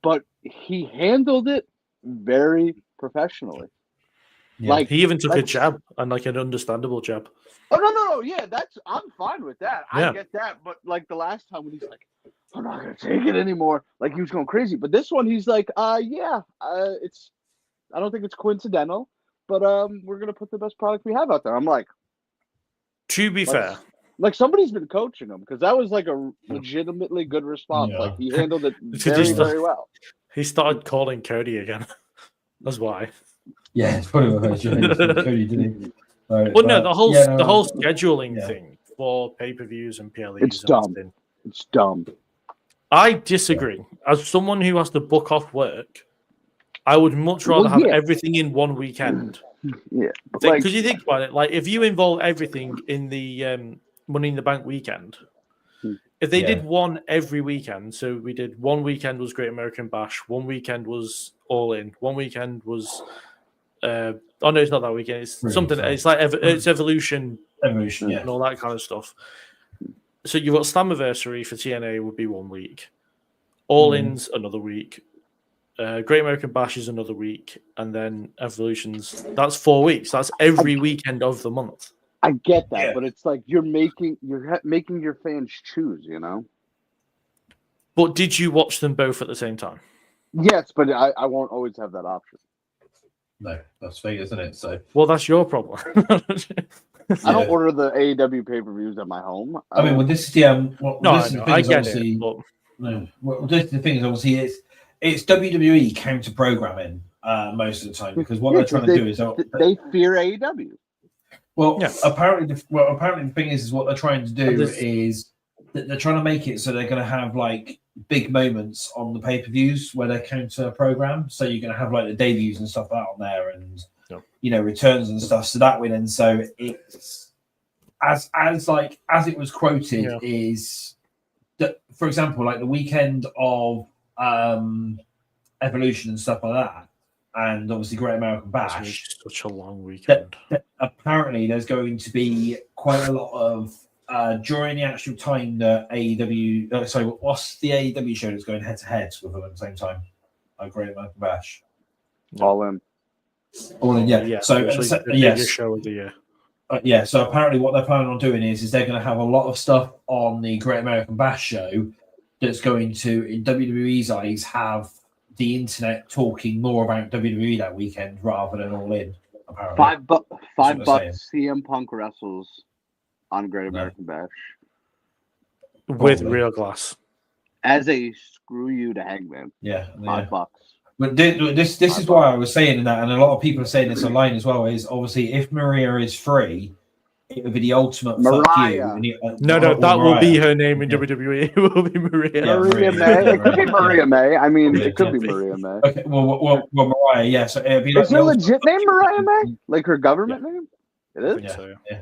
but he handled it very professionally. Yeah. Like He even took a like- jab, and like an understandable jab. Oh no, yeah, I'm fine with that. Yeah. I get that, but like the last time when he's like, I'm not gonna take it anymore, like he was going crazy. But this one, he's like, it's, I don't think it's coincidental, but we're gonna put the best product we have out there. I'm like, To be fair, like somebody's been coaching him because that was like a legitimately good response. Yeah. Like he handled it Did very, he very well. he started calling Cody again. That's why. Yeah, it's probably what Cody did it. Well, no, the whole scheduling yeah. thing for pay-per-views and PLEs. It's and dumb. everything. It's dumb. I disagree. As someone who has to book off work, I would much rather Well, have yeah. everything in one weekend. Yeah, but like, Because you think about it, like if you involve everything in the Money in the Bank weekend, if they Yeah. did one every weekend, so we did one weekend was Great American Bash, one weekend was All In, one weekend was oh no, it's not that weekend. It's Really, something. sorry. It's like it's Evolution Evolution, yeah. and all that kind of stuff. So you've got Slammiversary for TNA would be 1 week, All In's another week, Great American Bash is another week, and then Evolutions. That's 4 weeks. That's every weekend of the month. I get that, Yeah. but it's like you're making your fans choose. You know. But did you watch them both at the same time? Yes, but I won't always have that option. No, that's fake, isn't it? So Well, that's your problem. I don't order the AEW pay-per-views at my home. I mean, well, this is the this is the thing I is get obviously, it. But no, well, this is the thing is obviously it's WWE counter programming most of the time because what they're trying to do is they fear AEW. Well, Yeah. apparently the thing is what they're trying to do is that they're trying to make it so they're going to have like big moments on the pay-per-views where they're counter program. So you're going to have like the debuts and stuff like that on there, and returns and stuff. So that way, then so it's as it was quoted is that, for example, like the weekend of Evolution and stuff like that, and obviously Great American Bash. Such a long weekend. Apparently, there's going to be quite a lot of during the actual time that AEW. Sorry, what's the AEW show that's going head to head with them at the same time? Like Great American Bash. All in. Yeah. So the biggest show of the year. So apparently, what they're planning on doing is they're going to have a lot of stuff on the Great American Bash show that's going to, in WWE's eyes, have the internet talking more about WWE that weekend rather than All In. Apparently, $5 CM Punk wrestles on Great American Bash with real glass as a screw you to Hangman. Yeah, $5. But this is why I was saying that, and a lot of people are saying this online as well. Is obviously if Maria is free, it would be the ultimate Mariah. fuck you. No, that will be her name in WWE. It will be Maria. Maria May. It could be Maria May. I mean, it could be Maria May. Okay, well, Mariah. Yeah. So it'd be is her legit name Mariah May? Like her government name? It is.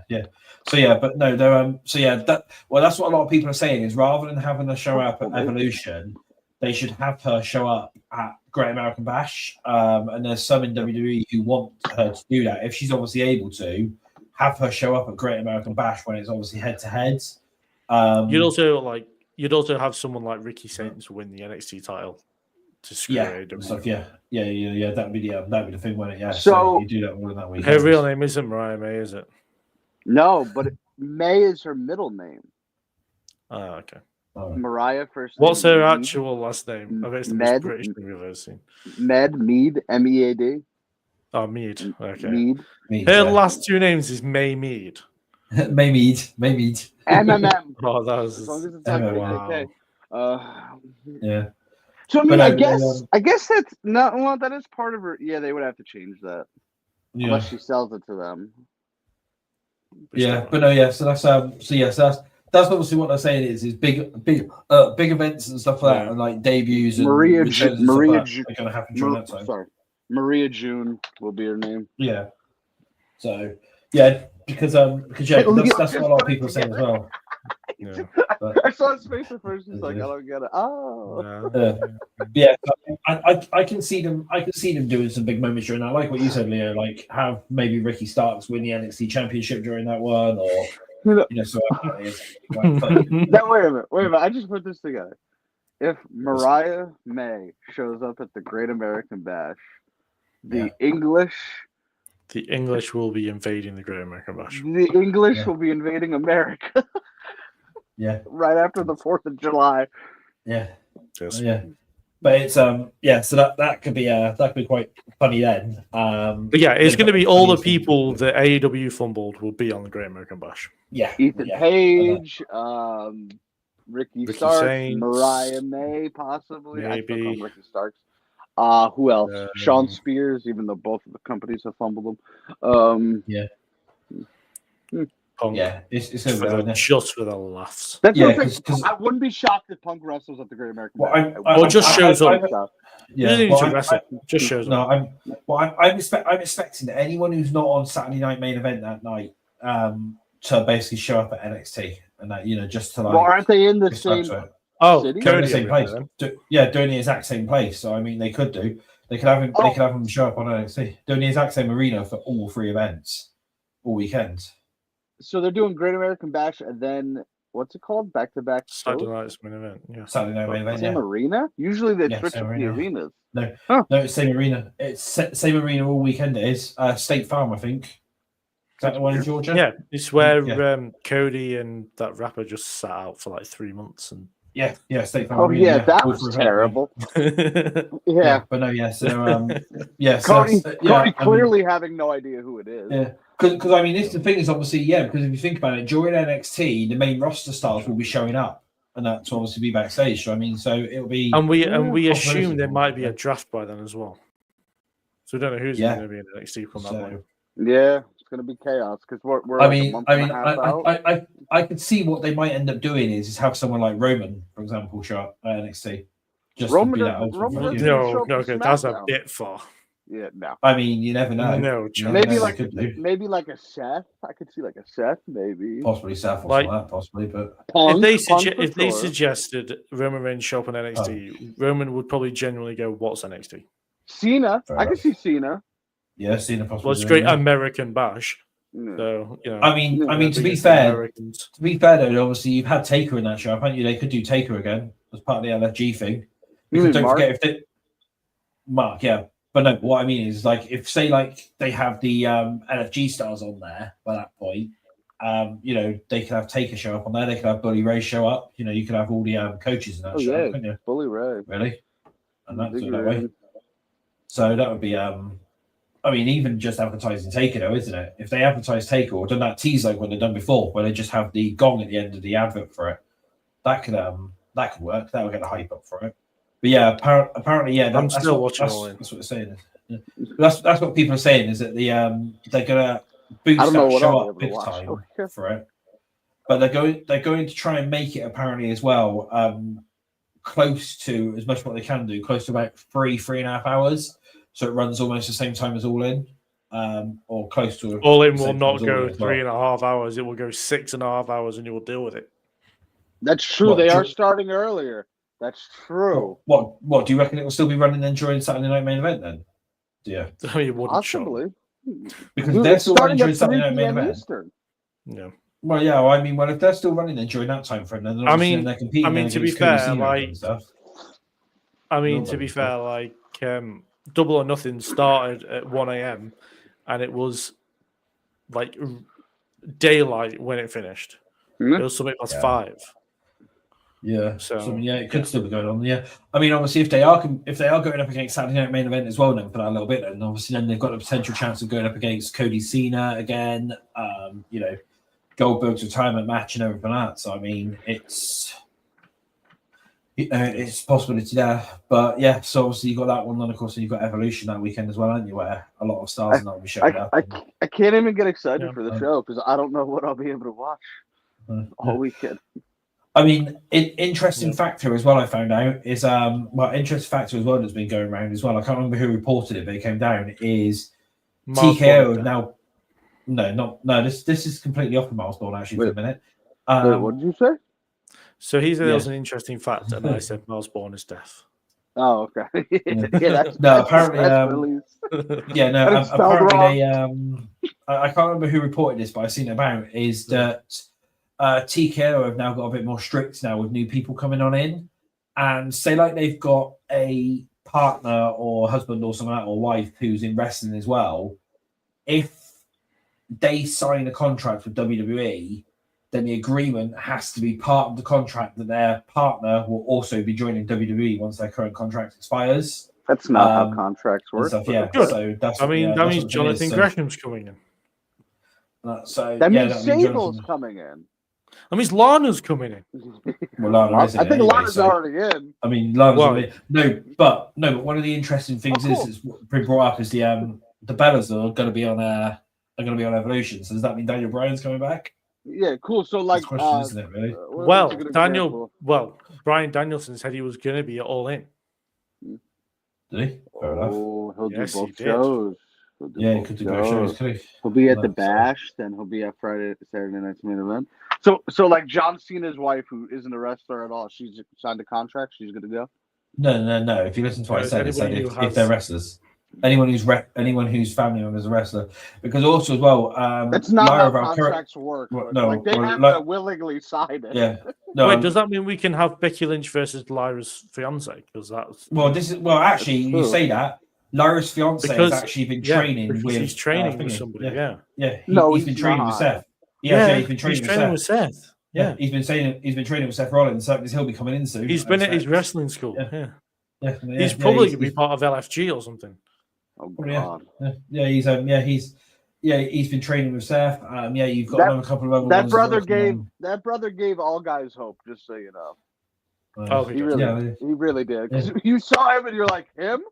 Yeah. So yeah, but no, they're that's what a lot of people are saying is rather than having her show up at Evolution, they should have her show up at Great American Bash. And there's some in WWE who want her to do that. If she's obviously able to, have her show up at Great American Bash when it's obviously head to head. You'd also have someone like Ricky Saints win the NXT title to screw AEW. Stuff, yeah. That'd be the thing, wouldn't it? Yeah. So you do that all in that week. Her real name isn't Mariah May, is it? No, but May is her middle name. Oh, okay. Mariah first. What's her actual last name? I bet it's the most British thing we've ever seen. Mead, MEAD. Oh, Mead. Okay. Mead. Her last two names is May Mead. May Mead. MMM. Oh, that was. As long as it's okay. Yeah. So I mean, I guess that's not. Well, that is part of her. Yeah, they would have to change that unless she sells it to them. Yeah, but no, yeah. So that's that's obviously what they're saying is big events and stuff like that, and like debuts and Maria June are going to happen during that time. Sorry, Maria June will be her name. Yeah. So yeah, because that's what a lot of people are saying as well. Yeah. I saw his face at first. He's like, I don't get it. Oh. Yeah, I can see them. I can see them doing some big moments during that. Like what you said, Leo. Like have maybe Ricky Starks win the NXT Championship during that one, or so. Now wait a minute. I just put this together. If Mariah May shows up at the Great American Bash, the English will be invading the Great American Bash. The English will be invading America. Yeah. Right after the 4th of July. Yeah. Yes. Yeah. But it's so that could be quite funny then. But yeah, it's going to be all the people that AEW fumbled will be on the Great American Bash. Yeah. Ethan Page, Ricky Starks, Saints, Mariah May, possibly. Maybe Ricky Starks. Who else? Sean Spears, even though both of the companies have fumbled him. Punk. Yeah, it's just for the laughs. That's I wouldn't be shocked if Punk wrestles at the Great American Bash. Or just shows up. Just shows up. I'm expecting anyone who's not on Saturday Night Main Event that night to basically show up at NXT and that just to like. Well, aren't they in the same? City? They're in the same place. Doing the exact same place. So I mean, they could do. They could have him. They could have him show up on NXT, doing the exact same arena for all 3 events, all weekends. So they're doing Great American Bash and then what's it called? Back-to-back Saturday Night's Main Event. Yeah. Saturday Night Main Event. Same arena? Usually they switch up the arenas. No, it's same arena. It's same arena all weekend. It is State Farm, I think. Is that the one in Georgia? Yeah, it's where Cody and that rapper just sat out for like 3 months and State Farm Oh Arena, yeah, that all was for her. terrible. Yeah, Yeah, but no, yeah, so Cody yeah, clearly having no idea who it is. Yeah, because I mean, the thing is obviously, because if you think about it, during NXT, the main roster stars will be showing up, and that's obviously be backstage. So I mean, so it'll be, and we assume possibility there for might it, be yeah. a draft by then as well. So we don't know who's going to be in NXT from that point. Yeah, it's gonna be chaos because we're I like a mean, month and a half out. I could see what they might end up doing is have someone like Roman, for example, show up at NXT. Just to be that ultimate Roman champion. doesn't show up No, for that's a SmackDown. bit far. Yeah, no. I mean, you never know. No chance. Maybe like a Seth. I could see like a Seth, maybe. Possibly Seth or Like- something like that, possibly, but Punk, if they sure. suggested Roman Reigns show up on NXT, Roman would probably genuinely go, "What's NXT?" Cena, Fair I could enough. see Cena. yeah, Cena possibly. Well, it's great yeah. American bash. Yeah. So I mean, to be biggest fair, Americans. though, obviously you've had Taker in that show. Apparently, they could do Taker again as part of the LFG thing. Because don't Mark? forget if they Mark, yeah, but no. What I mean is, like, if say like they have the LFG stars on there by that point, they could have Taker show up on there. They could have Bully Ray show up. You could have all the coaches in that show, couldn't you? Bully Ray. Really, and that's Big it that way. Ray. So that would be I mean, even just advertising Taker, though, isn't it? If they advertise Taker or done that tease like what they've done before, where they just have the gong at the end of the advert for it, that could work. That would get the hype up for it. But yeah, apparently, yeah. I'm still watching all in. That's what they're saying. Yeah. That's what people are saying is that they're gonna boost I don't know that what show I'll up be big able to time watch. for it. But they're going to try and make it apparently as well close to as much what they can do, close to about 3.5 hours. So it runs almost the same time as All In, or close to. All In the will same time not as All go In as well. 3.5 hours. It will go 6.5 hours, and you will deal with it. That's true. What, they are Drew- starting earlier. That's true. What do you reckon it will still be running then during Saturday Night Main Event then? Yeah, I mean, it wouldn't shock. Possibly. because Dude, they're it's still running starting during at Saturday 3 Night Main p.m. Event. Eastern. Yeah. Well, yeah. Well, I mean, if they're still running then during that time frame, then obviously they're competing. I mean, then to be against Cody fair, Cena like- and stuff. I mean, No, to be but- fair, like Double or Nothing started at 1 a.m. and it was like daylight when it finished. Mhm. It was something past Yeah. 5. Yeah, So, so I mean, yeah, it could still be going on. Yeah, I mean, obviously, if they are going up against Saturday Night Main Event as well, then for that little bit, then obviously then they've got a potential chance of going up against Cody Cena again. Goldberg's retirement match and everything like that. So I mean, it's a possibility there. But yeah, so obviously you got that one, and of course you've got Evolution that weekend as well, haven't you? Where a lot of stars and that will be showing up. I can't even get excited Yeah. for the show because I don't know what I'll be able to watch all weekend. I mean, interesting factor as well. I found out is interesting factor as well that's been going around as well. I can't remember who reported it, but it came down is TKO now. No. This is completely off of Miles Bourne actually for a minute. Wait, what did you say? So he said there was an interesting fact, and I said Miles Bourne is deaf. Oh, okay. That's, No, that's apparently, press release. Yeah, no. But it's spelled Apparently, wrong. I can't remember who reported this, but I've seen it about is that TKO have now got a bit more strict now with new people coming on in, and say like they've got a partner or husband or something like that, or wife who's in wrestling as well. If they sign a contract with WWE, then the agreement has to be part of the contract that their partner will also be joining WWE once their current contract expires. That's not how contracts And work. stuff, but yeah. Good. So that's I mean, yeah, that that's means what the thing is, Jonathan so- Gresham's coming in. So that yeah, means that'll be Sable's Jonathan. coming in. That means Lana's coming in. Well, Lana isn't I think anyway, Lana's so- already in. I mean, Lana's Well- already- but one of the interesting things Oh, cool. is what's been brought up is the Bellas are going to be on Evolution. So does that mean Daniel Bryan's coming back? Yeah, cool. So like, That's a question, isn't it? Really? Well, Brian Danielson said he was going to be at All In. Did he? Fair enough. Oh, he'll Yes, do he both did. shows. He'll do Yeah, he both could do both shows. Could he? He'll be at the So- Bash, then he'll be at Saturday night's main event. So like John Cena's wife, who isn't a wrestler at all, she's signed a contract. She's gonna go. No. If you listen to what I No, said, it said anybody if, who has- if they're wrestlers, anyone whose family member is a wrestler, because also as well, That's not Lyra how Valkyrie- contracts work. Well, but, no, like they well, have like- to willingly sign it. Yeah. No. Wait, does that mean we can have Becky Lynch versus Lyra's fiance? Because that's Actually, you true. say that. Lyra's fiance has Because- actually been yeah, training because with. he's training with thingy. somebody. Yeah. Yeah, Yeah. No, he's been he's training not. with Seth. Yeah, he's been he's training training with with Seth. Seth. Yeah, he's been training with Seth Rollins, so he'll be coming in soon. He's been at his wrestling school. Yeah. He's yeah, probably gonna be part of LFG or something. Oh God. He's been training with Seth. You've got another couple of other that ones. That brother gave all guys hope, just so you know. He really did. Because you saw him and you're like, him?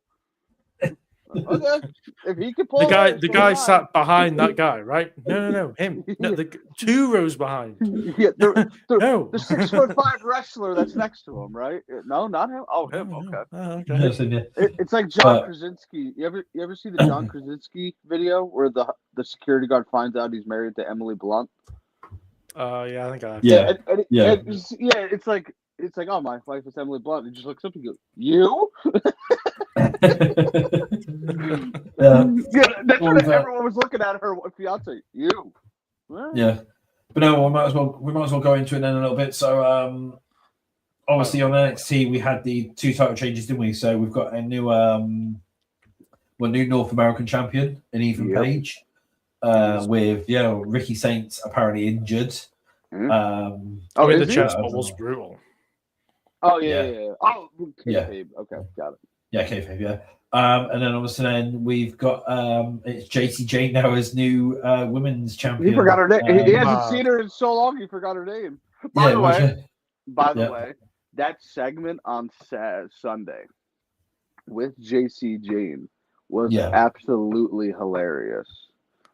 Okay. If he could pull the guy sat behind that guy, right? No, him. No, the 2 rows behind. Yeah, No. the 6'5" wrestler that's next to him, right? No, not him. Oh, him. Okay. Okay. It's like John Krasinski. You ever see the John Krasinski video where the security guard finds out he's married to Emily Blunt? Yeah, I think I have. It's like, oh, my wife is Emily Blunt. And he just looks up and goes, you? That's what everyone was looking at her fiance. You? Yeah, but no, we might as well go into it then a little bit. So, obviously on NXT we had the 2 title changes, didn't we? So we've got a new North American champion in Ethan Page, with Ricky Saints apparently injured. The chest spot was brutal. Oh yeah. Oh, kayfabe. Okay, got it. Yeah, kayfabe. Yeah. And then obviously we've got it's JC Jane now as new women's champion. He forgot her name. He hasn't seen her in so long. He forgot her name. By the way, that segment on Sunday with JC Jane was absolutely hilarious.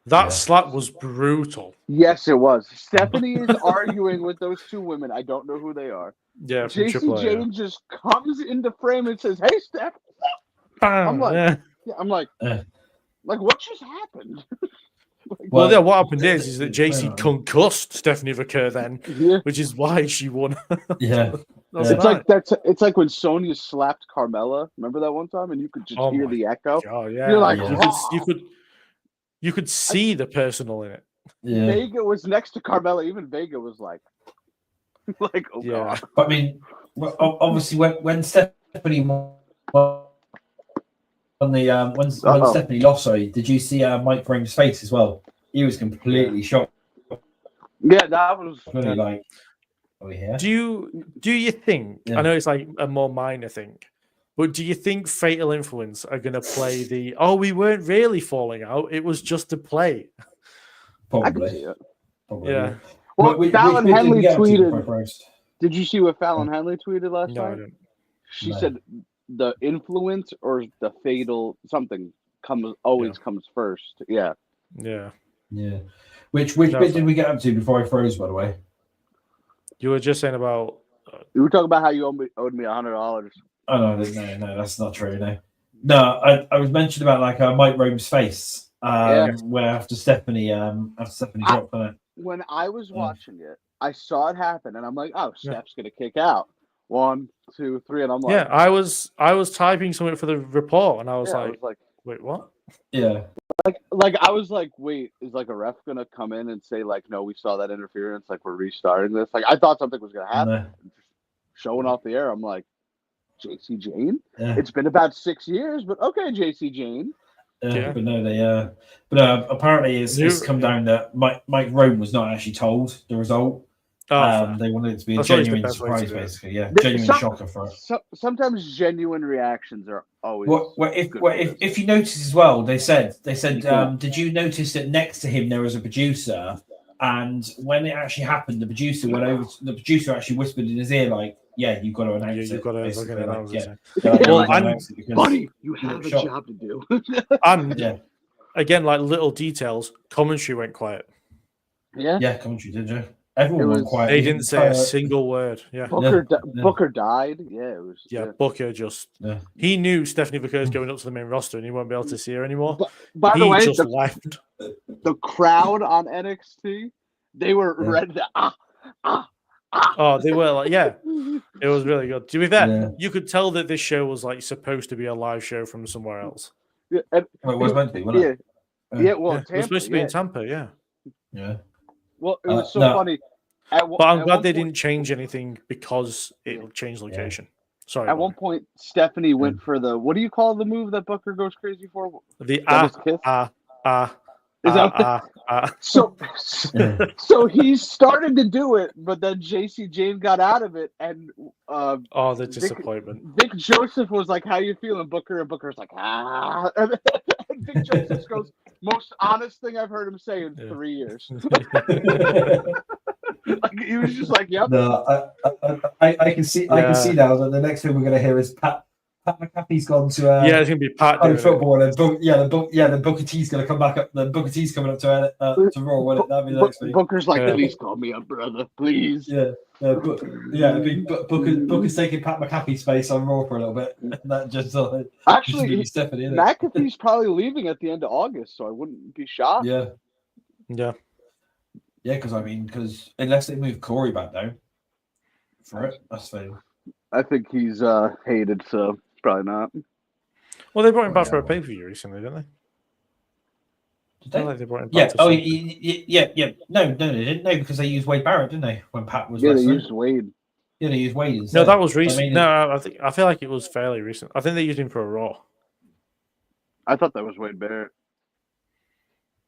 That slap was brutal. Yes, it was. Stephanie is arguing with those 2 women. I don't know who they are. Yeah, JC Jane just comes into frame and says, "Hey, Steph." I'm like, what just happened? What happened is that JC concussed Stephanie Vaquer then, which is why she won. It's like when Sonya slapped Carmella. Remember that one time, and you could just hear the echo. Oh yeah, you're like, you could see the personal in it. Yeah. Vega was next to Carmella. Even Vega was like, oh God. But I mean, obviously when Stephanie when Stephanie lost, did you see Mike Rome's face as well? He was completely shocked. Yeah, that was really like. Are we here? Do you think? I know it's like a more minor thing, but do you think Fatal Influence are going to play the? Oh, we weren't really falling out; it was just a play. Probably. Yeah. Well, Fallon Henley tweeted. Did you see what Fallon Henley tweeted last time? I didn't. She said the influence or the fatal something comes first. Yeah. Which bit did we get up to before I froze? By the way, you were just saying about. You were talking about how you owed me $100. Oh no, that's not true. No, I was mentioning about like Mike Rome's face, where after Stephanie dropped on it. When I was watching it, I saw it happen, and I'm like, "Oh, Steph's gonna kick out." 1, 2, 3, and I'm like, I was typing something for the report, and I was like, wait, what? Yeah. Like I was like, wait, is like a ref gonna come in and say like, no, we saw that interference, like we're restarting this? Like I thought something was gonna happen. Showing off the air, I'm like, JC Jane? Yeah. It's been about 6 years, but okay, JC Jane. But no, apparently it's come down that Mike Rome was not actually told the result. They wanted it to be a genuine surprise, basically. Yeah, genuine shocker for it. Sometimes genuine reactions are always. If you notice as well, they said, did you notice that next to him there was a producer, and when it actually happened, the producer went over. The producer actually whispered in his ear, like, "Yeah, you've got to announce it." You've got to announce it. Buddy, you have a job to do. And again, like little details, commentary went quiet. Yeah, commentary did. Yeah. Everyone was quiet. They didn't say a single word. Yeah. Booker died. Yeah, it was. Yeah, Booker just. Yeah. He knew Stephanie Vaquer is going up to the main roster, and he won't be able to see her anymore. By the way, just left. The crowd on NXT, they were ready to. Oh, they were like, yeah. It was really good. To be fair, you could tell that this show was like supposed to be a live show from somewhere else. Yeah, it was meant to be, wasn't it? Yeah, well, it was supposed to be in Tampa. Yeah. Yeah. Well, it was so funny. But I'm glad they didn't change anything because it changed location. Sorry. At one point, Stephanie went for the, what do you call the move that Booker goes crazy for? The Is that so he started to do it, but then JC James got out of it, and the disappointment. Vic Joseph was like, "How you feeling, Booker?" And Booker's like, "Ah." And Vic Joseph goes, "Most honest thing I've heard him say in 3 years." Like, he was just like, "Yep." No, I can see. I can see now that the next thing we're going to hear is Pat McAfee's gone to. It's going to be Pat doing football, and then Booker T's going to come back up. Then Booker T's coming up to Raw. Won't it? That'd be the next week. Booker's like, "Please call me up, brother, please." Booker's taking Pat McAfee's space on Raw for a little bit. That just actually, McAfee's probably leaving at the end of August, so I wouldn't be shocked. Yeah, because unless they move Corey back down for it, that's fine. I think he's hated, so probably not. Well, they brought him back for a pay-per-view recently, didn't they? Did they? Like they brought him back No, they didn't. No, because they used Wade Barrett, didn't they? When Pat was wrestling. They used Wade. Yeah, they used Wade instead. No, that was recent. I feel like it was fairly recent. I think they used him for a Raw. I thought that was Wade Barrett.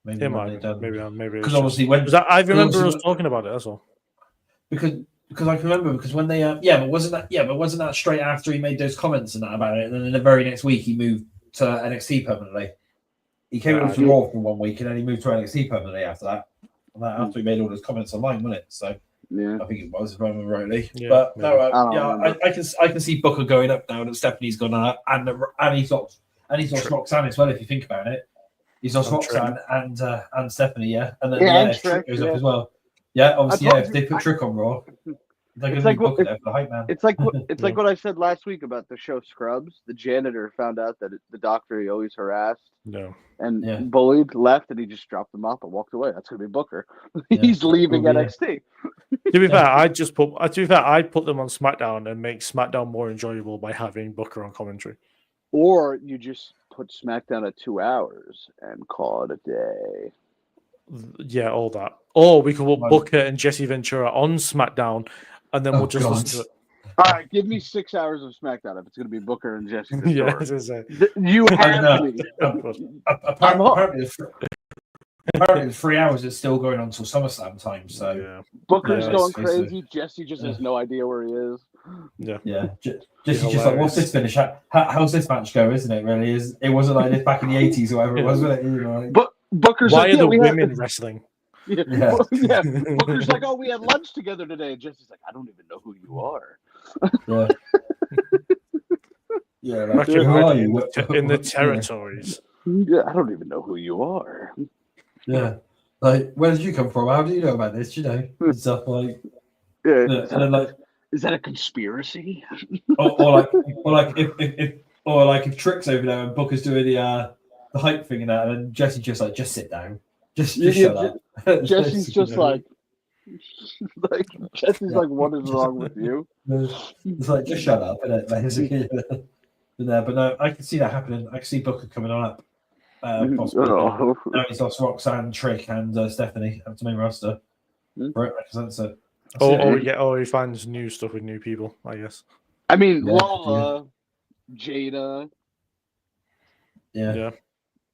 Maybe because obviously when I remember us talking about it. That's all. Because I can remember when they but wasn't that straight after he made those comments and that about it, and then in the very next week he moved to NXT permanently. He came over to Raw for 1 week and then he moved to NXT permanently after that. And that after he made all those comments online, wasn't it? So I think it was, if I remember rightly. But I can see Booker going up now that Stephanie's gone out, and he's lost Roxanne as well. If you think about it, he's lost Roxanne and Stephanie, and then Trick goes up as well. Yeah, obviously, if they put Trick on Raw, they're going to be Booker there for the hype man. It's like what I said last week about the show Scrubs. The janitor found out that the doctor he always harassed and bullied left, and he just dropped them off and walked away. That's going to be Booker. He's leaving NXT. To be fair, I put them on SmackDown and make SmackDown more enjoyable by having Booker on commentary. Or you just put SmackDown at 2 hours and call it a day. Yeah, all that. Or we could put Booker and Jesse Ventura on SmackDown, and then we'll just listen to it. All right, give me 6 hours of SmackDown if it's going to be Booker and Jesse Ventura. Yeah, you have me. Apparently, 3 hours is still going on until SummerSlam time. So Booker's going crazy. Jesse just has no idea where he is. Jesse's just like, what's this finish? How's this match go? Isn't it? Really, it wasn't like this back in the 80s or whatever it was, wasn't it? But Booker's why are the women wrestling? Booker's like, "Oh, we had lunch together today." And Jesse's like, "I don't even know who you are." Like, who are you? In the territories. Yeah, I don't even know who you are. Yeah, like, where did you come from? How do you know about this? You know, and stuff like. And then is that a conspiracy? or if Trick's over there and Booker's doing the hype thing and that, and Jesse's just like, just sit down, just shut up. Jesse's just like Jesse's like, what is wrong with you? It's like, just shut up, basically. But no, I can see that happening. I can see Booker coming on up. Possibly. Now he's lost Roxanne, Trick, and Stephanie up to main roster. Right, represents it. He finds new stuff with new people, I guess. I mean, Lola, Jada. Yeah.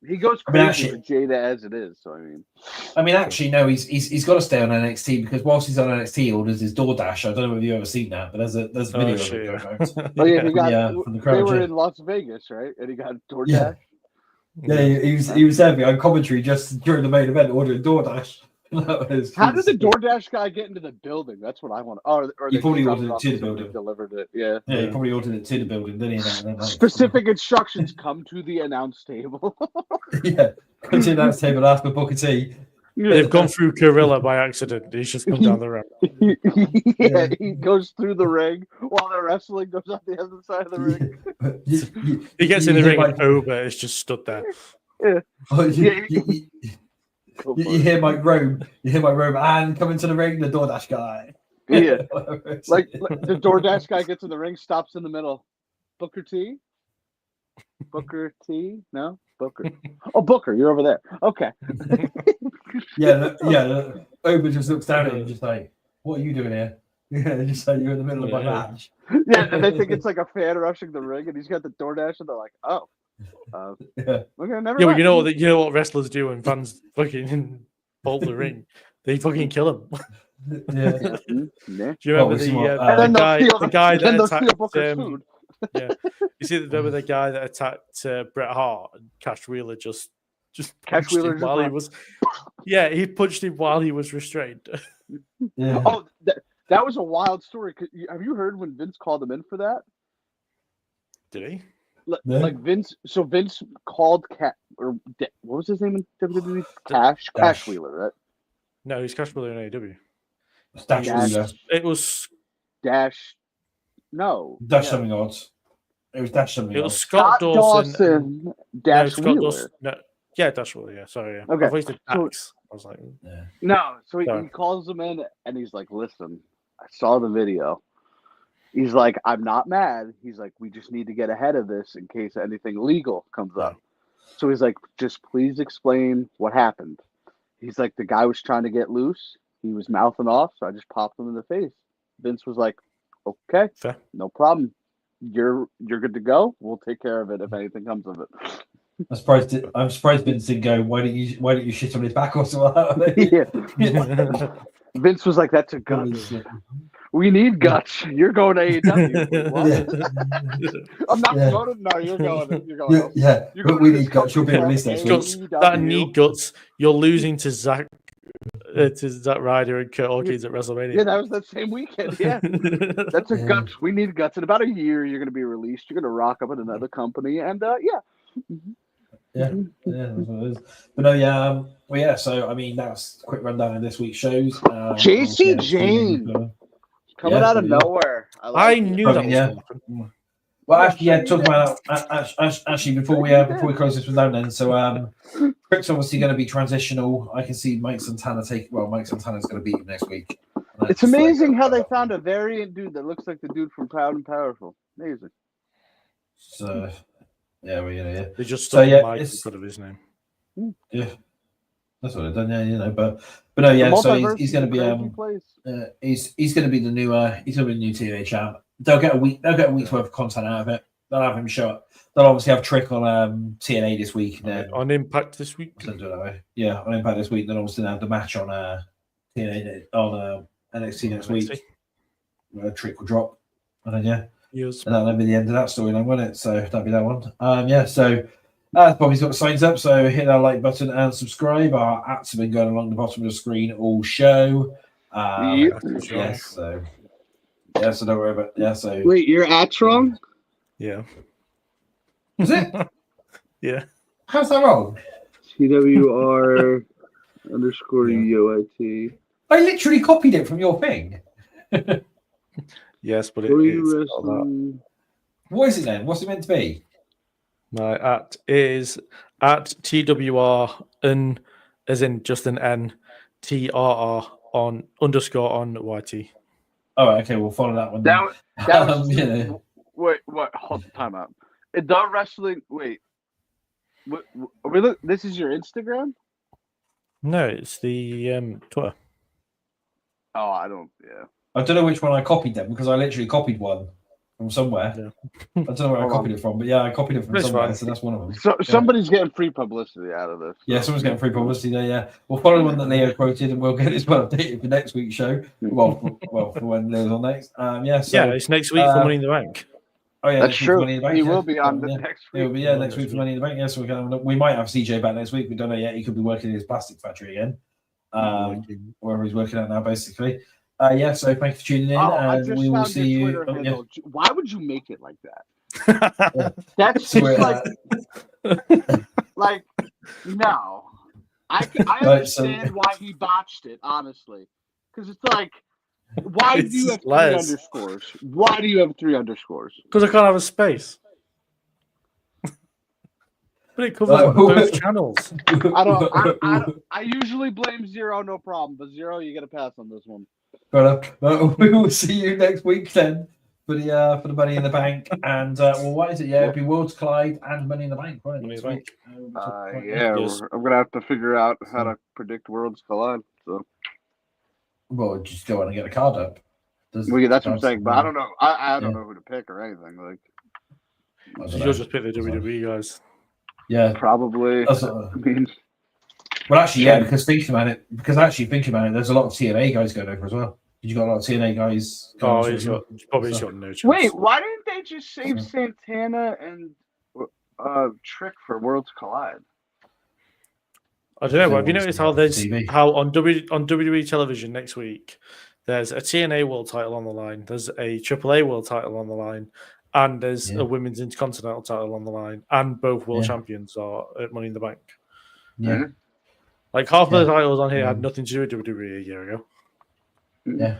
He goes crazy with Jada as it is. So actually, no. He's got to stay on NXT because whilst he's on NXT, he orders his DoorDash. I don't know if you've ever seen that, but there's a video of it going out. They were in Las Vegas, right? And he got DoorDash. Yeah, he was there on commentary just during the main event ordering DoorDash. How did the DoorDash guy get into the building? That's what I want. Or he probably ordered it to the building. Delivered it. Yeah. He probably ordered it to the building, didn't he? Specific instructions: come to the announce table. Come to the announce table after Booker T. They've gone through Gorilla by accident. He's just come down the ramp. He goes through the ring while they're wrestling. Goes on the other side of the ring. He gets in the ring and Oba is just stood there. You hear Mike Rome, and come into the ring, the DoorDash guy. Yeah, like the DoorDash guy gets in the ring, stops in the middle. Booker T? No? Booker. Oh, Booker, you're over there. Okay. Oba just looks down at him just like, what are you doing here? Just like, you're in the middle of my match. Yeah, and they think it's like a fan rushing the ring, and he's got the DoorDash, and they're like, oh. Okay, never Yeah, mind. but you know what wrestlers do when fans fucking bolt the ring? They fucking kill him. Yeah. Yeah. Do you remember we see what, And then they'll steal the guy then that they'll steal attacked? Booker's food. Yeah, you see, remember the guy that attacked Bret Hart and Cash Wheeler just Cash punched Wheeler him just while he went- was. Yeah, he punched him while he was restrained. Yeah. Oh, that was a wild story. Have you heard when Vince called him in for that? Did he? No. Like Vince, so Vince called what was his name in WWE? Dash. Cash Wheeler, right? No, he's Cash Wheeler in AEW. Dash Dash. Wheeler. It was Dash. No. Dash yeah. something odds. It was Dash something it was odds. Scott Dawson. Dawson. Dash Scott Wheeler. Dawson. No, yeah, Dash Wheeler. Yeah, sorry. Yeah. Okay, I thought he said so- Dax. I was like, Yeah. No, so he Sorry. calls him in and he's like, "Listen, I saw the video." He's like, "I'm not mad." He's like, "We just need to get ahead of this in case anything legal comes up." So he's like, "Just please explain what happened." He's like, "The guy was trying to get loose. He was mouthing off, so I just popped him in the face." Vince was like, "Okay, fair. no problem. You're good to go. We'll take care of it if anything comes of it." I'm surprised Vince didn't go, why don't you shit on his back or something like that? Yeah. Vince was like, "That's a guts. We need guts. You're going to AEW." What? I'm not going. No, you're going. You're going. Yeah, You're but going we to need this guts. You'll be company released next week. Guts, that need guts. You're losing to Zack Ryder and Kurt Hawkins at WrestleMania. Yeah, that was that same weekend. Yeah, that's a guts. We need guts. In about a year, you're going to be released. You're going to rock up at another company, and yeah. Yeah, that's what it is. But no, yeah, well, yeah. So I mean, that's a quick rundown of this week's shows. JC Jane coming out of nowhere. I knew that was yeah. going to happen. Well, actually, yeah. Talk about actually before we close this one down. Then, so Rick's obviously going to be transitional. I can see Mike Santana's going to beat him next week. It's amazing how they found a variant dude that looks like the dude from Proud and Powerful. Amazing. So. Yeah, well, yeah. They just stuck Mike instead of his name. Yeah, that's what they've done. Yeah, but no, yeah. So he's going to be he's going to be the new TNA champ. They'll get a week's worth of content out of it. They'll have him show up. They'll obviously have Trick on TNA this week. On Impact this week. Do it that way. Yeah, on Impact this week. Then obviously have the match on TNA on NXT next week. Trick will drop, and then yeah. Yes. And that'll be the end of that storyline, won't it? So that'll be that one. Yeah, so Bobby's got the signs up, so hit that like button and subscribe. Our ads have been going along the bottom of the screen all show. Yes, so don't worry about so wait, your at's wrong? Yeah. Is it? Yeah. How's that wrong? TWR _UIT. I literally copied it from your thing. Yes, but it is. What is it then? What's it meant to be? My at is at TWR N, as in just an N, TRR on _ on YT. Oh, okay, we'll follow that one. That was yeah. Wait, what? Hold the time out. The wrestling. Wait. This is your Instagram? No, it's the Twitter. Oh, I don't. Yeah. I don't know which one I copied them because I literally copied one from somewhere. Yeah. I don't know where I copied it from, but yeah, I copied it from somewhere, so that's one of them. So somebody's getting free publicity out of this. So. Yeah, someone's getting free publicity there. Yeah, we'll follow the one that Leo quoted, and we'll get this one updated for next week's show. Well, for when Leo's on next. It's next week for Money in the Bank. Oh yeah, that's true. He will be on the next week. He'll be next week for Money in the Bank. Yeah, so we might have CJ back next week. We don't know yet. He could be working in his plastic factory again, wherever he's working at now, basically. So thank you for tuning in, and we will see you. Why would you make it like that? That's just like no. I understand why he botched it, honestly, because it's like, why do you have 3 underscores? Why do you have 3 underscores? Because I can't have a space. But it covers both channels. I usually blame Zero, no problem, but Zero, you get a pass on this one. But we will see you next week then for the Money in the Bank, and what is it? Yeah, it'll be Worlds Collide and Money in the Bank, right? Money in the Bank. I'm gonna have to figure out how to predict Worlds Collide. So, well, just go on and get a card up. That's what I'm saying, but I don't know. I don't know who to pick or anything. Like, You'll just pick the WWE guys. Yeah, Probably. that's I mean, well, actually, yeah, because thinking about it, there's a lot of TNA guys going over as well. You got a lot of TNA guys going over as well. He's got no chance. wait, why didn't they just save Santana and Trick for Worlds Collide? I don't know. But have you They noticed want how TV. on WWE television next week, there's a TNA World Title on the line, there's a AAA World Title on the line, and there's a Women's Intercontinental Title on the line, and both World Champions are at Money in the Bank. Yeah, like half of the titles on here had nothing to do with WWE a year ago. Yeah,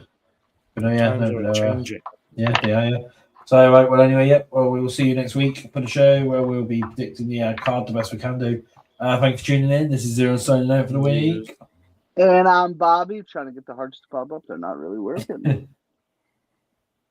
but Times are changing. Yeah, they are. Yeah. So, right, well, anyway, well, we will see you next week for the show where we'll be predicting the card the best we can do. Thanks for tuning in. This is Zero signing out for the week. And I'm Bobby, trying to get the hearts to pop up. They're not really working.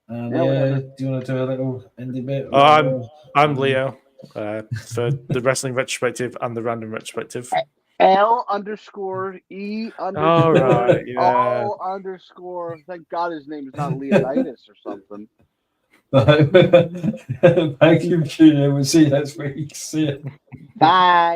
And do you want to do a little ending bit? I'm Leo for the Wrestling Retrospective and the Random Retrospective. L_E_. All right, yeah. O_. Thank God his name is not Leonidas or something. Thank you for tuning in. We'll see you next week. See you. Bye.